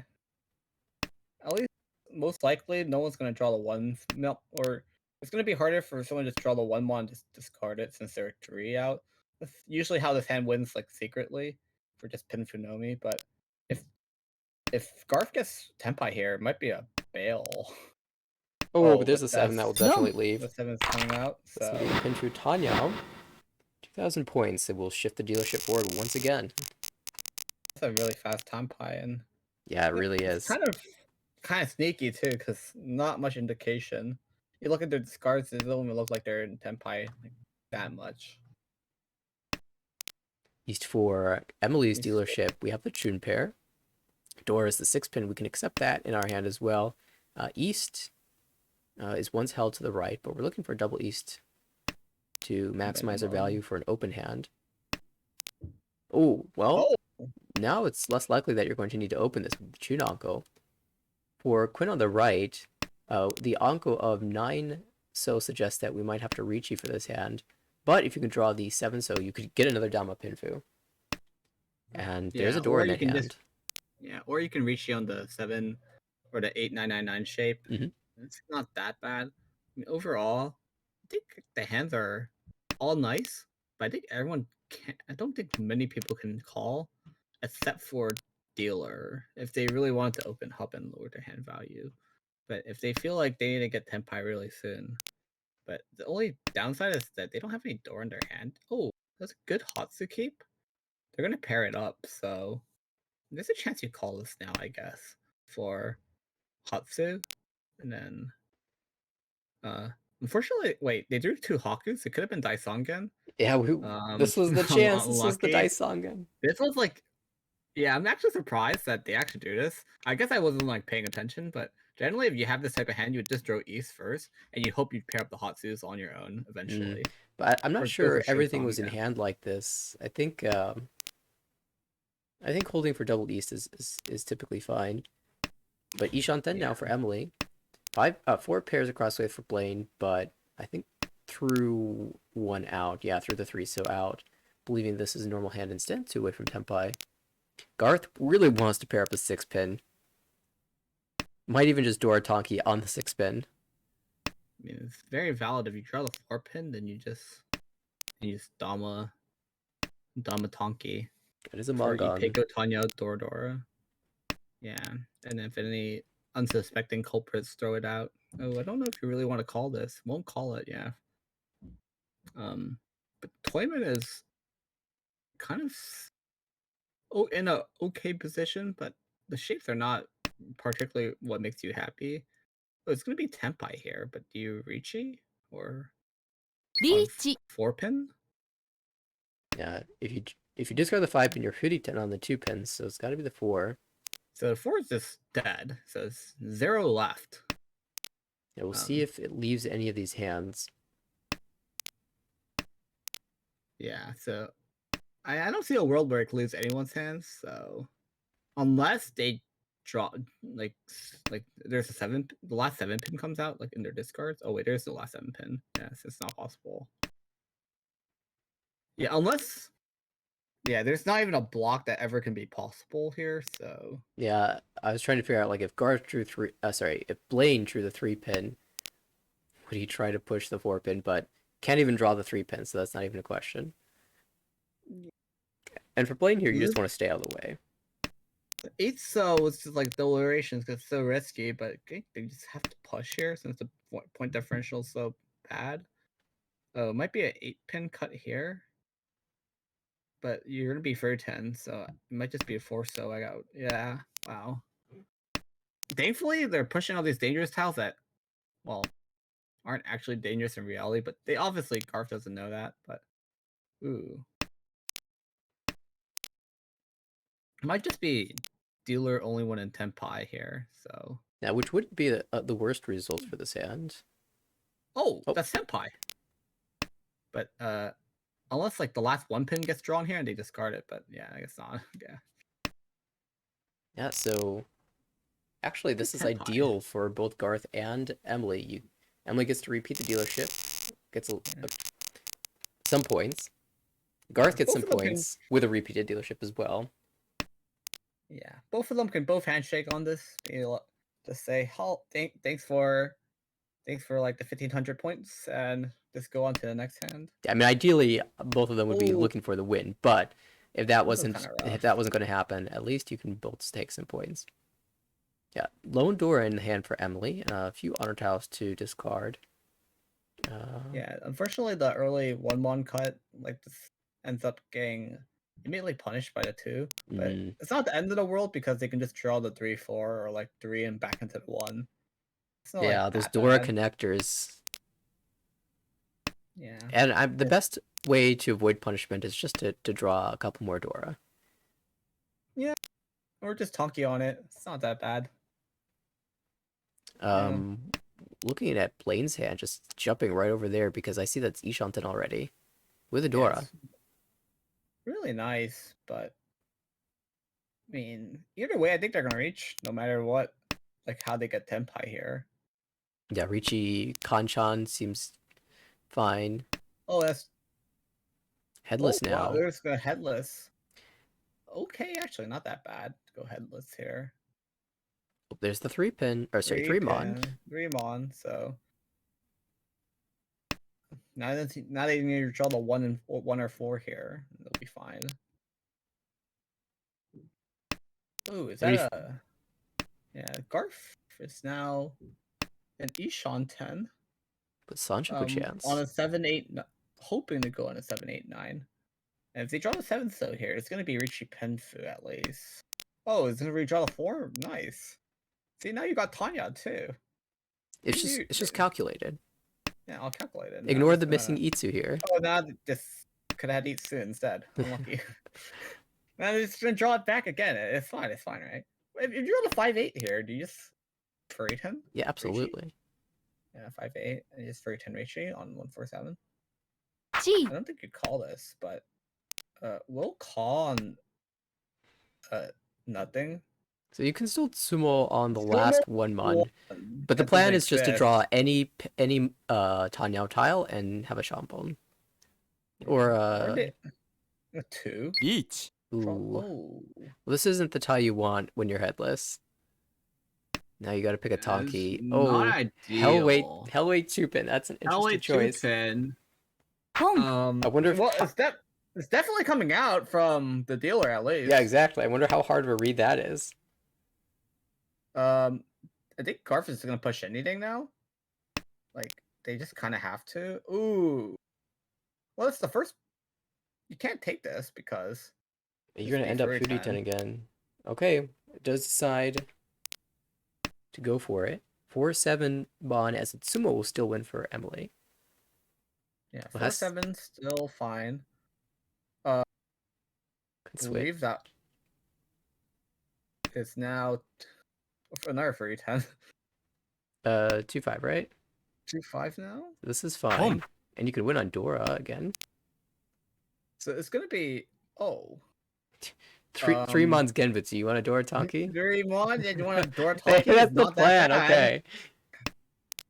At least, most likely, no one's gonna draw the one or it's gonna be harder for someone to just draw the 1 and just discard it since there are 3 out. That's usually how this hand wins, like secretly, for just pin Funomi. But if Garth gets Tenpai here, it might be a bail. Oh, but there's a 7 that will definitely leave. The 7's coming out, This will so be a pin through Tanyao. 2,000 points. It will shift the dealership forward once again. that's a really fast Tenpai, and Yeah, it really it's is. kind of sneaky too, because not much indication. You look at their discards; it doesn't even look like they're in Tenpai like, that much. East for Emily's dealership, we have the Chun pair. Dora is the 6 pin. We can accept that in our hand as well. East is once held to the right, but we're looking for double east to maximize our value for an open hand. Oh, well, Oh, now it's less likely that you're going to need to open this with the Chunanko. For Queen on the right, the Anko of 9 so suggests that we might have to Ricci for this hand. But if you can draw the 7 so, you could get another Dama Pinfu. And there's yeah. a door Or in you that can just hand. or you can reach on the 7 or the 8999 shape. Mhm. It's not that bad. I mean, overall, I think the hands are all nice, but I think everyone can. I don't think many people can call, except for dealer if they really want to open hub and lower their hand value. But if they feel like they need to get Tenpai really soon, but the only downside is that they don't have any door in their hand. Oh, that's a good Hatsu keep. They're gonna pair it up, so there's a chance you call this now, I guess, for Hatsu, and then unfortunately, wait, they drew two Hakus. It could have been Daisongen. Yeah, this was the chance. This was the Unlucky. Daisongen. This was like, yeah, I'm actually surprised that they actually do this. I guess I wasn't like paying attention, but generally, if you have this type of hand, you would just draw East first, and you hope you pair up the Hatsus on your own Mm. eventually, But I'm not or go for sure everything was in Shosongen. hand like this. I think holding for double east is typically fine. But Ishanten now Yeah, for Emily. 4 pairs across the way for Blaine, but I think through 1 out. Yeah, through the 3 so out. Believing this is a normal hand instead, 2 away from Tenpai. Garth really wants to pair up a 6 pin. Might even just Doratonki on the 6 pin. I mean it's very valid. If you draw the 4 pin, then you just Dama Tonki, That is a or you Magon. take out Tanya Dora. Yeah, and if any unsuspecting culprits throw it out, oh, I don't know if you really want to call this. Won't call it, yeah. But Toyman is kind of in a okay position, but the shapes are not particularly what makes you happy. Oh, it's gonna be Tenpai here, but do you Ricci or on 4 pin? Yeah, if you discard the 5 pin, you're 50-10 on the 2 pins, so it's got to be the 4. So the 4 is just dead, so it's 0 left. Yeah, we'll see if it leaves any of these hands. Yeah, so I don't see a world where it leaves anyone's hands, so unless they draw like there's a 7, the last 7 pin comes out like in their discards. Oh wait, there's the last 7 pin. Yes, it's not possible. Yeah, unless there's not even a block that ever can be possible here. So Yeah, I was trying to figure out like if Garth drew if Blaine drew the 3 pin, would he try to push the 4 pin? But can't even draw the 3 pin, so that's not even a question. And for Blaine here, you just want to stay out of the way. 8 so was just like deliberations because it's so risky, but okay, they just have to push here since the point differential is so bad. Oh, it might be an 8 pin cut here, but you're gonna be for 10, so it might just be a 4 so I got wow. Thankfully, they're pushing all these dangerous tiles that, well, aren't actually dangerous in reality, but they obviously Garf doesn't know that. But ooh, it might just be dealer only one in Tenpai here. So Now, which would be the worst result for this hand. oh, Oh, that's Tenpai. But unless like the last 1 pin gets drawn here and they discard it, but yeah, I guess not. Yeah, yeah, so actually, it's this is Tenpai. ideal for both Garth and Emily. Emily gets to repeat the dealership, gets some points. Garth gets Both some of them can. points with a repeated dealership as well. Yeah, both of them can both handshake on this. Just say, thanks for like the 1,500 points, and just go on to the next hand. I mean, ideally, both of them would be Oh, looking for the win, but if that this is wasn't kind of if rough. that wasn't going to happen, at least you can both stake some points. Yeah, lone Dora in the hand for Emily, and a few honor tiles to discard. Yeah, unfortunately, the early 1/1 cut like this ends up getting immediately punished by the 2, but mm, it's not the end of the world because they can just draw the 3/4 or like 3 and back into the 1. It's not like yeah, those that Dora bad. connectors, Yeah, and the it's best way to avoid punishment is just to draw a couple more Dora. yeah, or just Tonki on it. It's not that bad. Yeah. Um, Looking at Blaine's hand, just jumping right over there because I see that's Ishanten already with Yeah, Adora. it's really nice, but I mean, either way, I think they're gonna reach no matter what, like how they get Tenpai here. Yeah, Ricci Kanchan seems fine. Oh, that's Headless oh wow, now. we're just going headless. Okay, actually, not that bad to go headless here. Oh, there's the three pin, or sorry, Three three mon. pin, three mon. So now they need to draw the one or four here. They'll be fine. Oh, is that a yeah? Garf is now an Ishan 10. But Sancho On chance. a 7-8, hoping to go on a 7-8-9. And if they draw the 7th here, it's going to be Richie Penfu at least. Oh, it's going to redraw the 4? Nice. See, now you got Tanya too. It's just calculated. Yeah, I'll calculate it. Now I'm Ignore just the missing gonna. Itsu here. Oh, now this could have had Itsu instead. Unlucky. Now I'm just gonna draw it back again. It's fine. It's fine, right? If you draw the 5-8 here, do you just furry him? Yeah, Richie? absolutely. Yeah, 5-8. And just furry 10 Richie on 147. Gee. I don't think you call this, but we'll call on uh nothing. So you can still Tsumo on the Sumo last one mon, 1. but the It doesn't plan is just to exist. draw any Tanyao tile and have a Shampon. Or Or did a 2. Each. Draw. ooh. Oh. Well, this isn't the tile you want when you're headless. Now you got to pick a It's Tonki. not Oh, Hellweight ideal. Hellweight Chupin. That's an interesting Hellweight 2 choice. pin. Home. I wonder if Well, it's definitely coming out from the dealer at least. yeah, exactly. I wonder how hard of a read that is. I think Garf is gonna push anything now. Like they just kind of have to. Ooh. Well, it's the first. You can't take this because You're gonna end up foodie 10 again. Okay, it does decide to go for it. 4-7 Bon as Tsumo will still win for Emily. Yeah, Well, 4-7 still fine. Can switch. Believe that is now another free 10. 2-5, right? 2-5 now. This is fine. And you can win on Dora again. So it's gonna be Three Mons Genbutsu. You want a Dora Tonki? 3 mon. You want a door Hey, talkie? that's It's the not plan. that bad. Okay.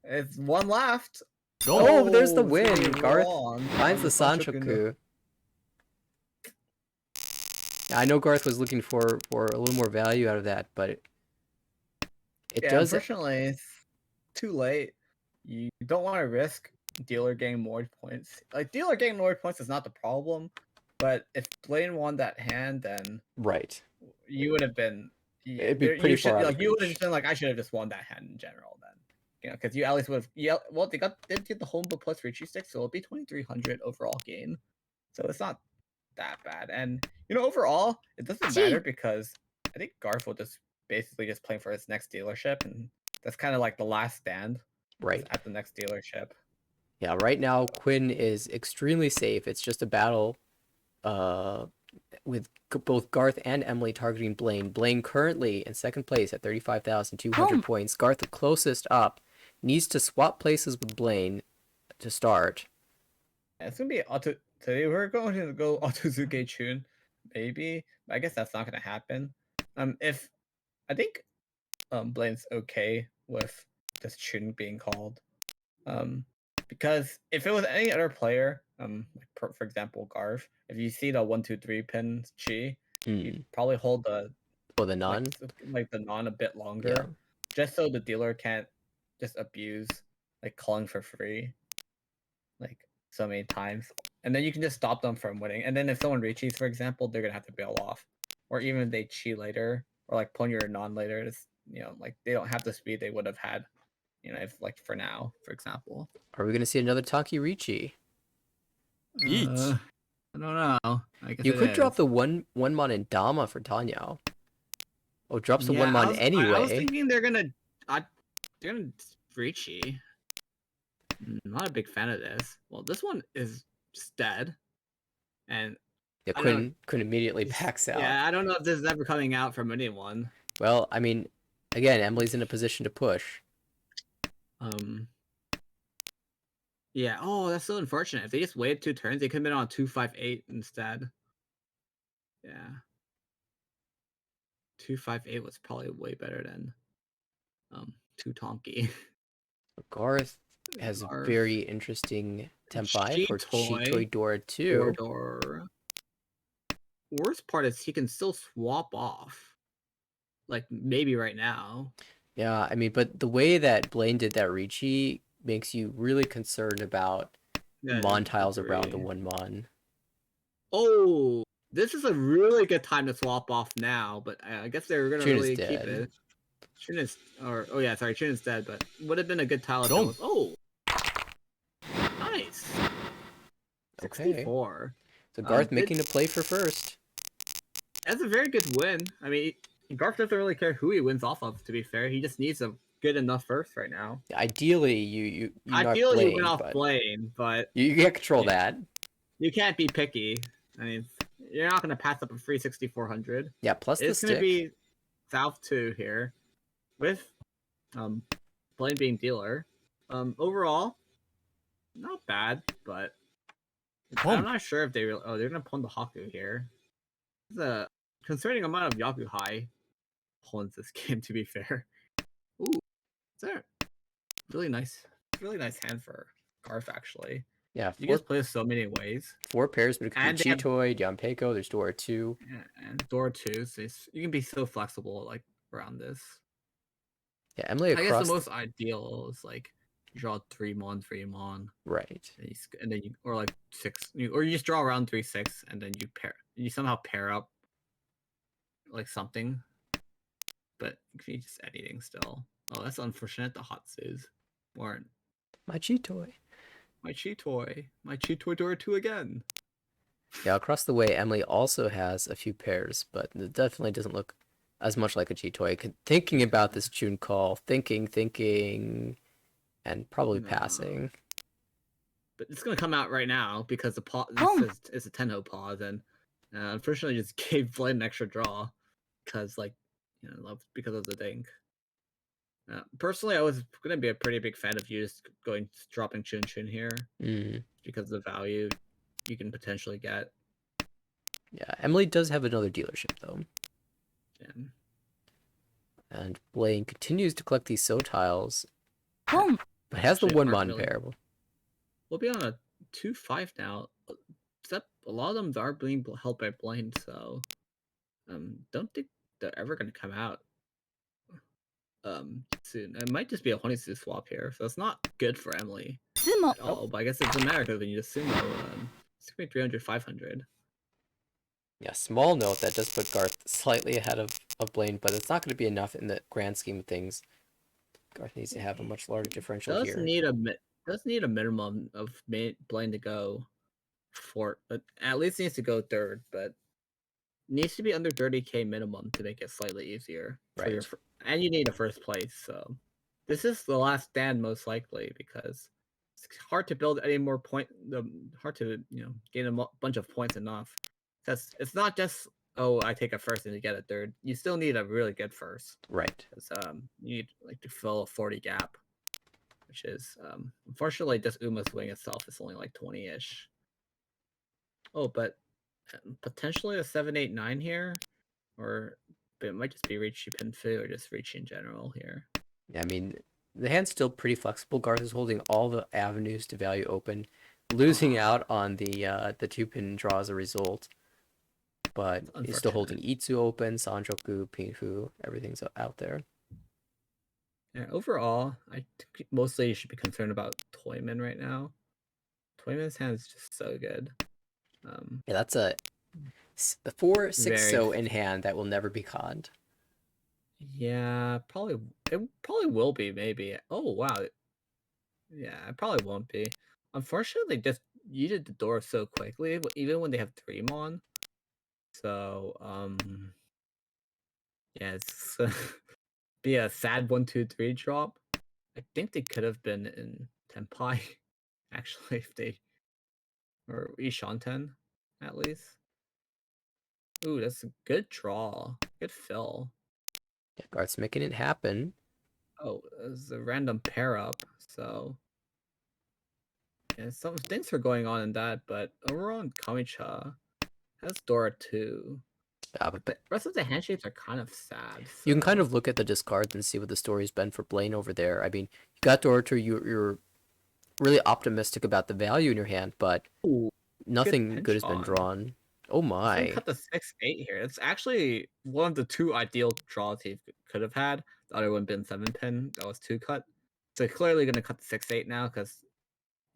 It's one left. Oh, there's the it's gonna win. be Garth wrong finds on the Sanchoku. I know Garth was looking for a little more value out of that, but it Yeah, does. unfortunately, it's too late. You don't want to risk dealer getting more points. Like dealer getting more points is not the problem, but if Blaine won that hand, then Right. you would have been. It'd be pretty You far should out like of you would have reach. just been like I should have just won that hand in general then, because you at least would have. Yeah, well they did get the home but plus Richie stick, so it'll be 2,300 overall gain. So it's not that bad, and overall it doesn't matter because I think Garth will just basically just playing for his next dealership, and that's kind of like the last stand Right. at the next dealership. Yeah, right now Quinn is extremely safe. It's just a battle with both Garth and Emily targeting Blaine. Blaine currently in second place at 35,200 points. Garth, the closest up, needs to swap places with Blaine to start. Yeah, it's gonna be auto. Today we're going to go Otozuke Chun, maybe. I guess that's not gonna happen. If I think Blaine's okay with this Chun being called. Because if it was any other player, like for example Garv, if you see the 1-2-3 pin Chi, you'd probably hold the Oh, the non? like the non a bit longer, Yeah. just so the dealer can't just abuse like calling for free, like so many times, and then you can just stop them from winning. And then if someone reaches, for example, they're gonna have to bail off, or even if they cheat later or like pwn your non later, it's like they don't have the speed they would have had, if like for now, for example. Are we going to see another Taki Ricci? I don't know. I guess You it could drop is. the one mon in Dama for Tanyao. Oh, drops the Yeah, one mon I was anyway. thinking they're gonna Ricci. Not a big fan of this. Well, this one is just dead, and Yeah, I don't. Quinn immediately backs out. Yeah, I don't know if this is ever coming out from anyone. Well, I mean, again, Emily's in a position to push. Um. Yeah. Oh, that's so unfortunate. If they just waited 2 turns, they could have been on 258 instead. Yeah. 258 was probably way better than 2 Tonki. Garth has a Garf. very interesting tempi for Cheetoy. Chitoi Dora 2. Door. Worst part is he can still swap off. Like maybe right now. Yeah, I mean, but the way that Blaine did that Ricci makes you really concerned about Yeah, Mon I tiles around the agree. 1 Mon. Oh, this is a really good time to swap off now, but I guess they were gonna Chun is really keep dead. it. Chun is, or oh yeah, sorry, Chun is dead, but would have been a good tile if it Boom. was. Oh, nice. Okay. 64. So Garth It making a play for first. That's a very good win. I mean, Garth doesn't really care who he wins off of. To be fair, he just needs a good enough first right now. Ideally, you knock Ideally, you win Blaine, off but Blaine, but you can't control yeah, that. you can't be picky. I mean, you're not gonna pass up a free 6400. Yeah, plus the It's gonna stick. be South 2 here, with Blaine being dealer. Overall, not bad, but I'm Boom. not sure if they really. Oh, they're gonna pull the Haku here. It's a concerning amount of Yaku High pawns this game. To be fair, ooh, is that really nice hand for Garth actually. Yeah, You guys play this so many ways, four pairs, but it could be and they have Chitoi, Yampeiko, there's Dora 2. and Dora too, so you can be so flexible like around this. Yeah, Emily I guess the across most ideal is like you draw 3 mon, right. and then you or like 6, or you just draw around 3/6, and then you somehow pair up like something, but you just anything still. Oh, that's unfortunate. The Hatsus weren't My Chitoi. my Cheetoy Dora 2 again. Yeah, across the way, Emily also has a few pairs, but it definitely doesn't look as much like a Chitoi. Thinking about this June call, thinking, and probably No. passing. But it's gonna come out right now because the pause is a Tenho pause, and unfortunately just gave Blade an extra draw because because of the dink. Personally, I was gonna be a pretty big fan of you just dropping Chun Chun here Mm. because of the value you can potentially get. Yeah, Emily does have another dealership though. And And Blaine continues to collect these so tiles, Boom. but has the actually 1 Mon pair. We'll be on a 2/5 now. Except a lot of them are being held by Blaine, so don't think they're ever gonna come out soon. It might just be a Honeysu swap here, so it's not good for Emily Tsumo. at all. But I guess it doesn't matter because when you just Sumo, it's gonna be 300, 500. Yeah, small note that does put Garth slightly ahead of Blaine, but it's not going to be enough in the grand scheme of things. Garth needs to have a much larger differential Does here. need a minimum of Blaine to go fourth, but at least needs to go third, but needs to be under 30k minimum to make it slightly easier for your Right. and you need a first place. So this is the last stand most likely because it's hard to build any more hard to gain a bunch of points enough. Because it's not just I take a first and you get a third. You still need a really good first. Right. Because you need like to fill a 40 gap, which is unfortunately just Uma swing itself is only like 20-ish. Oh, but potentially a 789 here, or it might just be Reach Pinfu or just Reach in general here. Yeah, I mean, the hand's still pretty flexible. Garth is holding all the avenues to value open, losing out on the 2-pin draw as a result. But he's still holding Itsu open, Sanjoku, Pinfu, everything's out there. Yeah, overall, I think mostly you should be concerned about Toyman right now. Toyman's hand is just so good. Yeah, that's a 4-6 Very. so in hand that will never be conned. Yeah, probably it probably will be maybe. Oh wow. Yeah, it probably won't be. Unfortunately, they just yeeted the door so quickly, even when they have 3 mon. So yeah, it's be a sad 1-2-3 drop. I think they could have been in Tenpai, actually, if they or Ishanten, at least. Ooh, that's a good draw. Good fill. Yeah, Garth's making it happen. Oh, it's a random pair up. So yeah, some things are going on in that, but overall in Kamicha has Dora too. But The rest of the handshapes are kind of sad. you can kind So of look at the discards and see what the story's been for Blaine over there. I mean, you got Dorter, you're really optimistic about the value in your hand, but ooh, good nothing good pinch has been on. drawn. Oh This one my. cut the 6-8 here. It's actually one of the two ideal draws he could have had. The other one been 7-pin. That was 2 cut. So clearly going to cut the 6-8 now because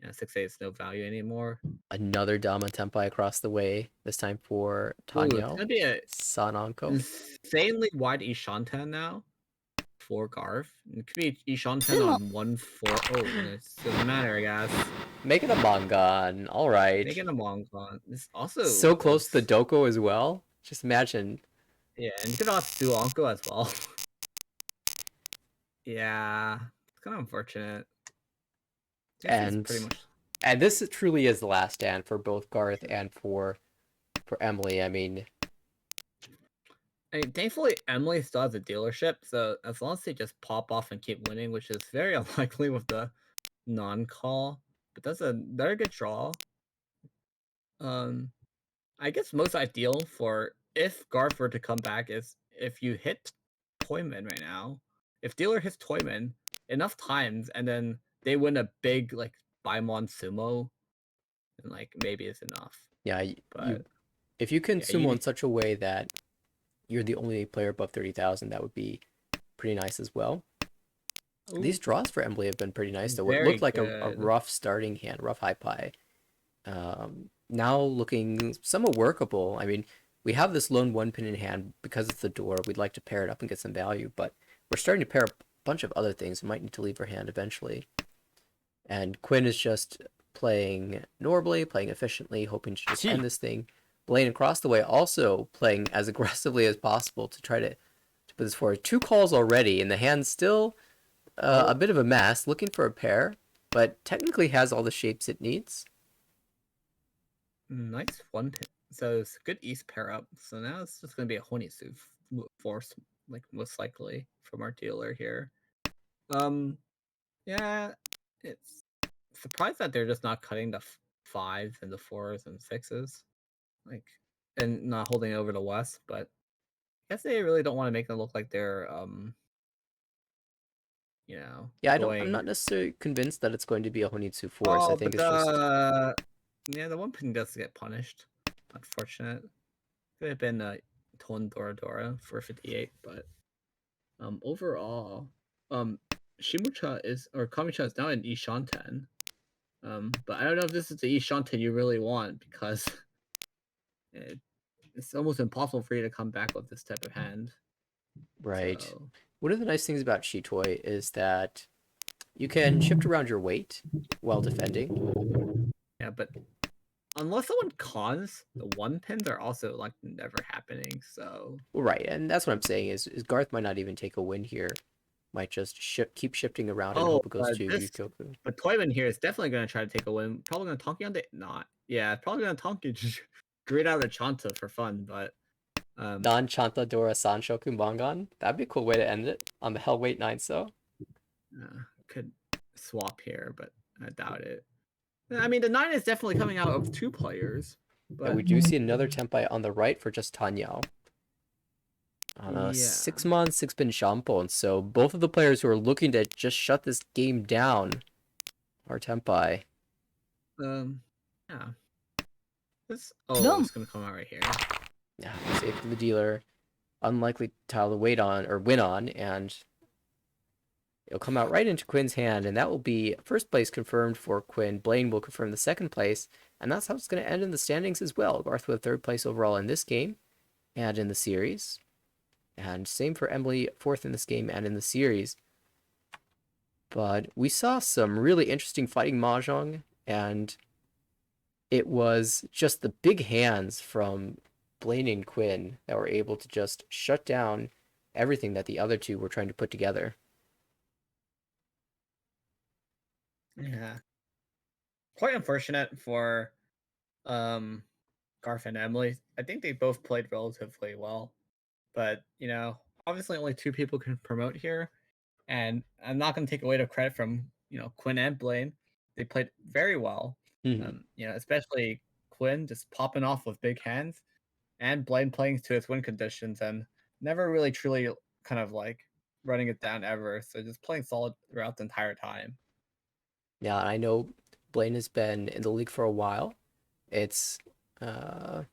6-8 is no value anymore. Another Dama Tempai across the way, this time for Ooh, it's Tanyo. going to be a Sananko. insanely wide Ishanten now for Garth. It could be Ishanten Tsumo. on 1-4. Oh, it doesn't matter, I guess. Make it a Mangan. Alright. Making a Mongkon. This also So close to the is. Doko as well. Just imagine. Yeah, and you could also do Onko as well. Yeah, it's kind of unfortunate. I guess he's And pretty much. and this truly is the last stand for both Garth and for Emily. I mean, Thankfully, Emily still has a dealership, so as long as they just pop off and keep winning, which is very unlikely with the non-call, but that's a very good draw. Um, I guess most ideal for if Garth were to come back is if you hit Toyman right now. If dealer hits Toyman enough times, and then they win a big like Baimon Sumo, and like maybe it's enough. yeah, But if you can yeah, you sumo in need. such a way that you're the only player above 30,000, that would be pretty nice as well. Ooh, These draws for Emily have been pretty nice, though. What looked very like a good. rough starting hand, rough high pie, now looking somewhat workable. I mean, we have this lone one pin in hand because it's the door. We'd like to pair it up and get some value, but we're starting to pair a bunch of other things. We might need to leave our hand eventually. And Quinn is just playing normally, playing efficiently, hoping to just end this thing. Blaine across the way also playing as aggressively as possible to try to put this forward. 2 calls already, and the hand's still a bit of a mess, looking for a pair, but technically has all the shapes it needs. Nice one pin. So it's a good East pair up. So now it's just gonna be a Honisu force, like most likely from our dealer here. Yeah, it's surprised that they're just not cutting the fives and the fours and sixes, like, and not holding it over the West. But I guess they really don't want to make them look like they're Yeah, I'm going. not necessarily convinced that it's going to be a Honitsu Force. I Oh, think but it's just the one pin does get punished. Unfortunate. Could have been Ton Dora Dora for 58, but overall, Shimucha is or Kamicha is now in Ishanten. But I don't know if this is the Ishanten you really want because it's almost impossible for you to come back with this type of hand. right. So One of the nice things about Shitoi is that you can shift around your weight while defending. yeah, but unless someone cons, the one pins are also like never happening. So Right, and that's what I'm saying is Garth might not even take a win here. Might just keep shifting around and hope it goes to this Ryukoku. but Toyman here is definitely going to try to take a win. Probably going to Tonki on the not. Yeah, probably going to Tonki just grade out a Chanta for fun. But Non Chanta Dora Sanshoku Mangan. That'd be a cool way to end it on the Hell Weight 9 so. could swap here, but I doubt it. I mean, the 9 is definitely coming out of 2 players. And But we do see another Tempai on the right for just Tanyao. On a yeah. 6-month, 6-pin Shampoo. So both of the players who are looking to just shut this game down are Tempai. Yeah. It's Dom. it's gonna come out right here. Yeah, safe for the dealer. Unlikely tile to wait on or win on, and it'll come out right into Quinn's hand, and that will be first place confirmed for Quinn. Blaine will confirm the second place, and that's how it's going to end in the standings as well. Garth with third place overall in this game and in the series. And same for Emily, fourth in this game and in the series. But we saw some really interesting fighting mahjong, and it was just the big hands from Blaine and Quinn that were able to just shut down everything that the other two were trying to put together. Yeah. Quite unfortunate for Garth and Emily. I think they both played relatively well. But, obviously only 2 people can promote here. And I'm not going to take away the credit from Quinn and Blaine. They played very well. Mhm. Especially Quinn just popping off with big hands, and Blaine playing to his win conditions and never really truly kind of like running it down ever. So just playing solid throughout the entire time. Yeah, I know Blaine has been in the league for a while. It's uh,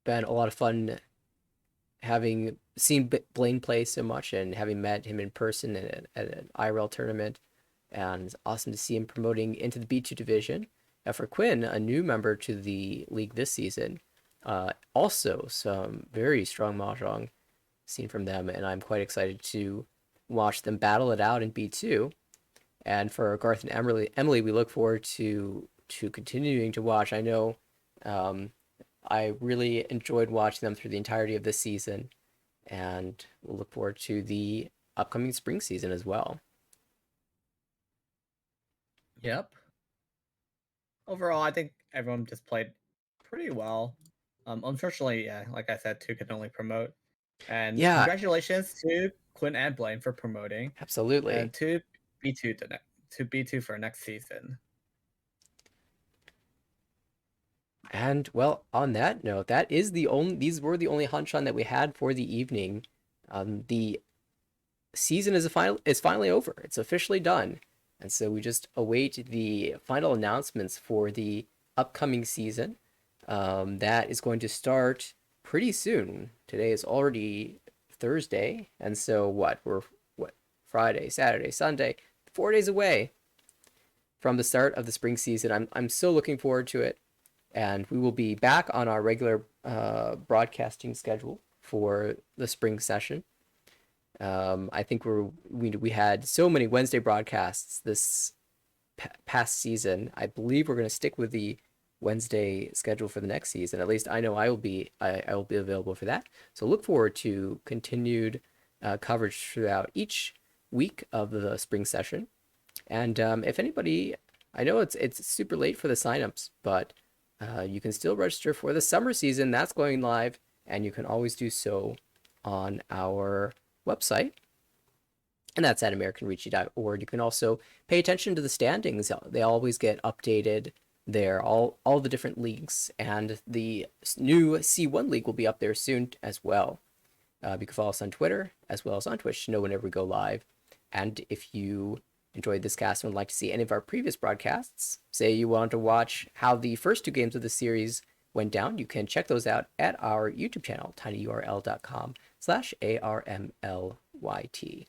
been a lot of fun having seen Blaine play so much and having met him in person at an IRL tournament. And it's awesome to see him promoting into the B2 division. And for Quinn, a new member to the league this season, also some very strong mahjong seen from them, and I'm quite excited to watch them battle it out in B2. And for Garth and Emily, we look forward to continuing to watch. I know um, I really enjoyed watching them through the entirety of this season, and we'll look forward to the upcoming spring season as well. Yep. Overall, I think everyone just played pretty well. Unfortunately, yeah, like I said, two can only promote. And Yeah, congratulations to Quinn and Blaine for promoting, absolutely. and to B2 to B2 for next season. And well, on that note, that is the only these were the only Hanshan that we had for the evening. The season is finally over. It's officially done. And so we just await the final announcements for the upcoming season. That is going to start pretty soon. Today is already Thursday, and so we're Friday, Saturday, Sunday, 4 days away from the start of the spring season. I'm so looking forward to it, and we will be back on our regular broadcasting schedule for the spring session. I think we had so many Wednesday broadcasts this past season. I believe we're going to stick with the Wednesday schedule for the next season. At least I know I will be available for that. So look forward to continued coverage throughout each week of the spring session. And if anybody, I know it's super late for the signups, but you can still register for the summer season. That's going live, and you can always do so on our website, and that's at americanreachy.org. You can also pay attention to the standings. They always get updated there, all the different leagues, and the new C1 league will be up there soon as well. You can follow us on Twitter as well as on Twitch to know whenever we go live. And if you enjoyed this cast and would like to see any of our previous broadcasts, say you want to watch how the first two games of the series went down, you can check those out at our YouTube channel, tinyurl.com/ARMLYT.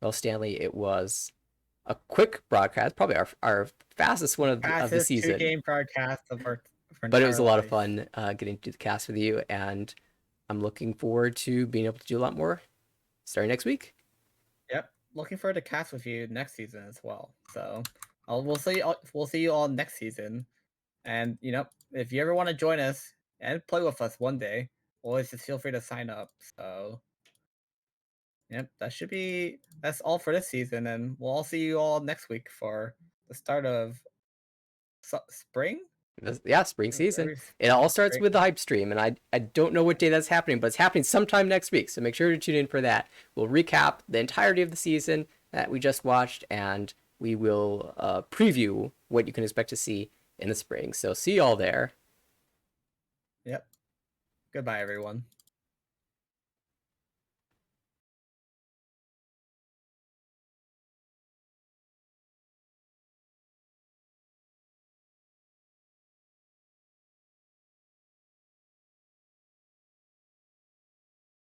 Well, Stanley, it was a quick broadcast, probably our fastest one of the Fastest two season, game broadcast of our but it was entire a lot of life. fun getting to do the cast with you, and I'm looking forward to being able to do a lot more starting next week. Yep. Looking forward to cast with you next season as well. So we'll see you all next season. And if you ever want to join us and play with us one day, always just feel free to sign up. So yep, that's all for this season, and we'll all see you all next week for the start of spring. Yeah, spring season. Every It all starts spring. with the hype stream, and I don't know what day that's happening, but it's happening sometime next week. So make sure to tune in for that. We'll recap the entirety of the season that we just watched, and we will preview what you can expect to see in the spring. So see y'all there. Yep. Goodbye, everyone.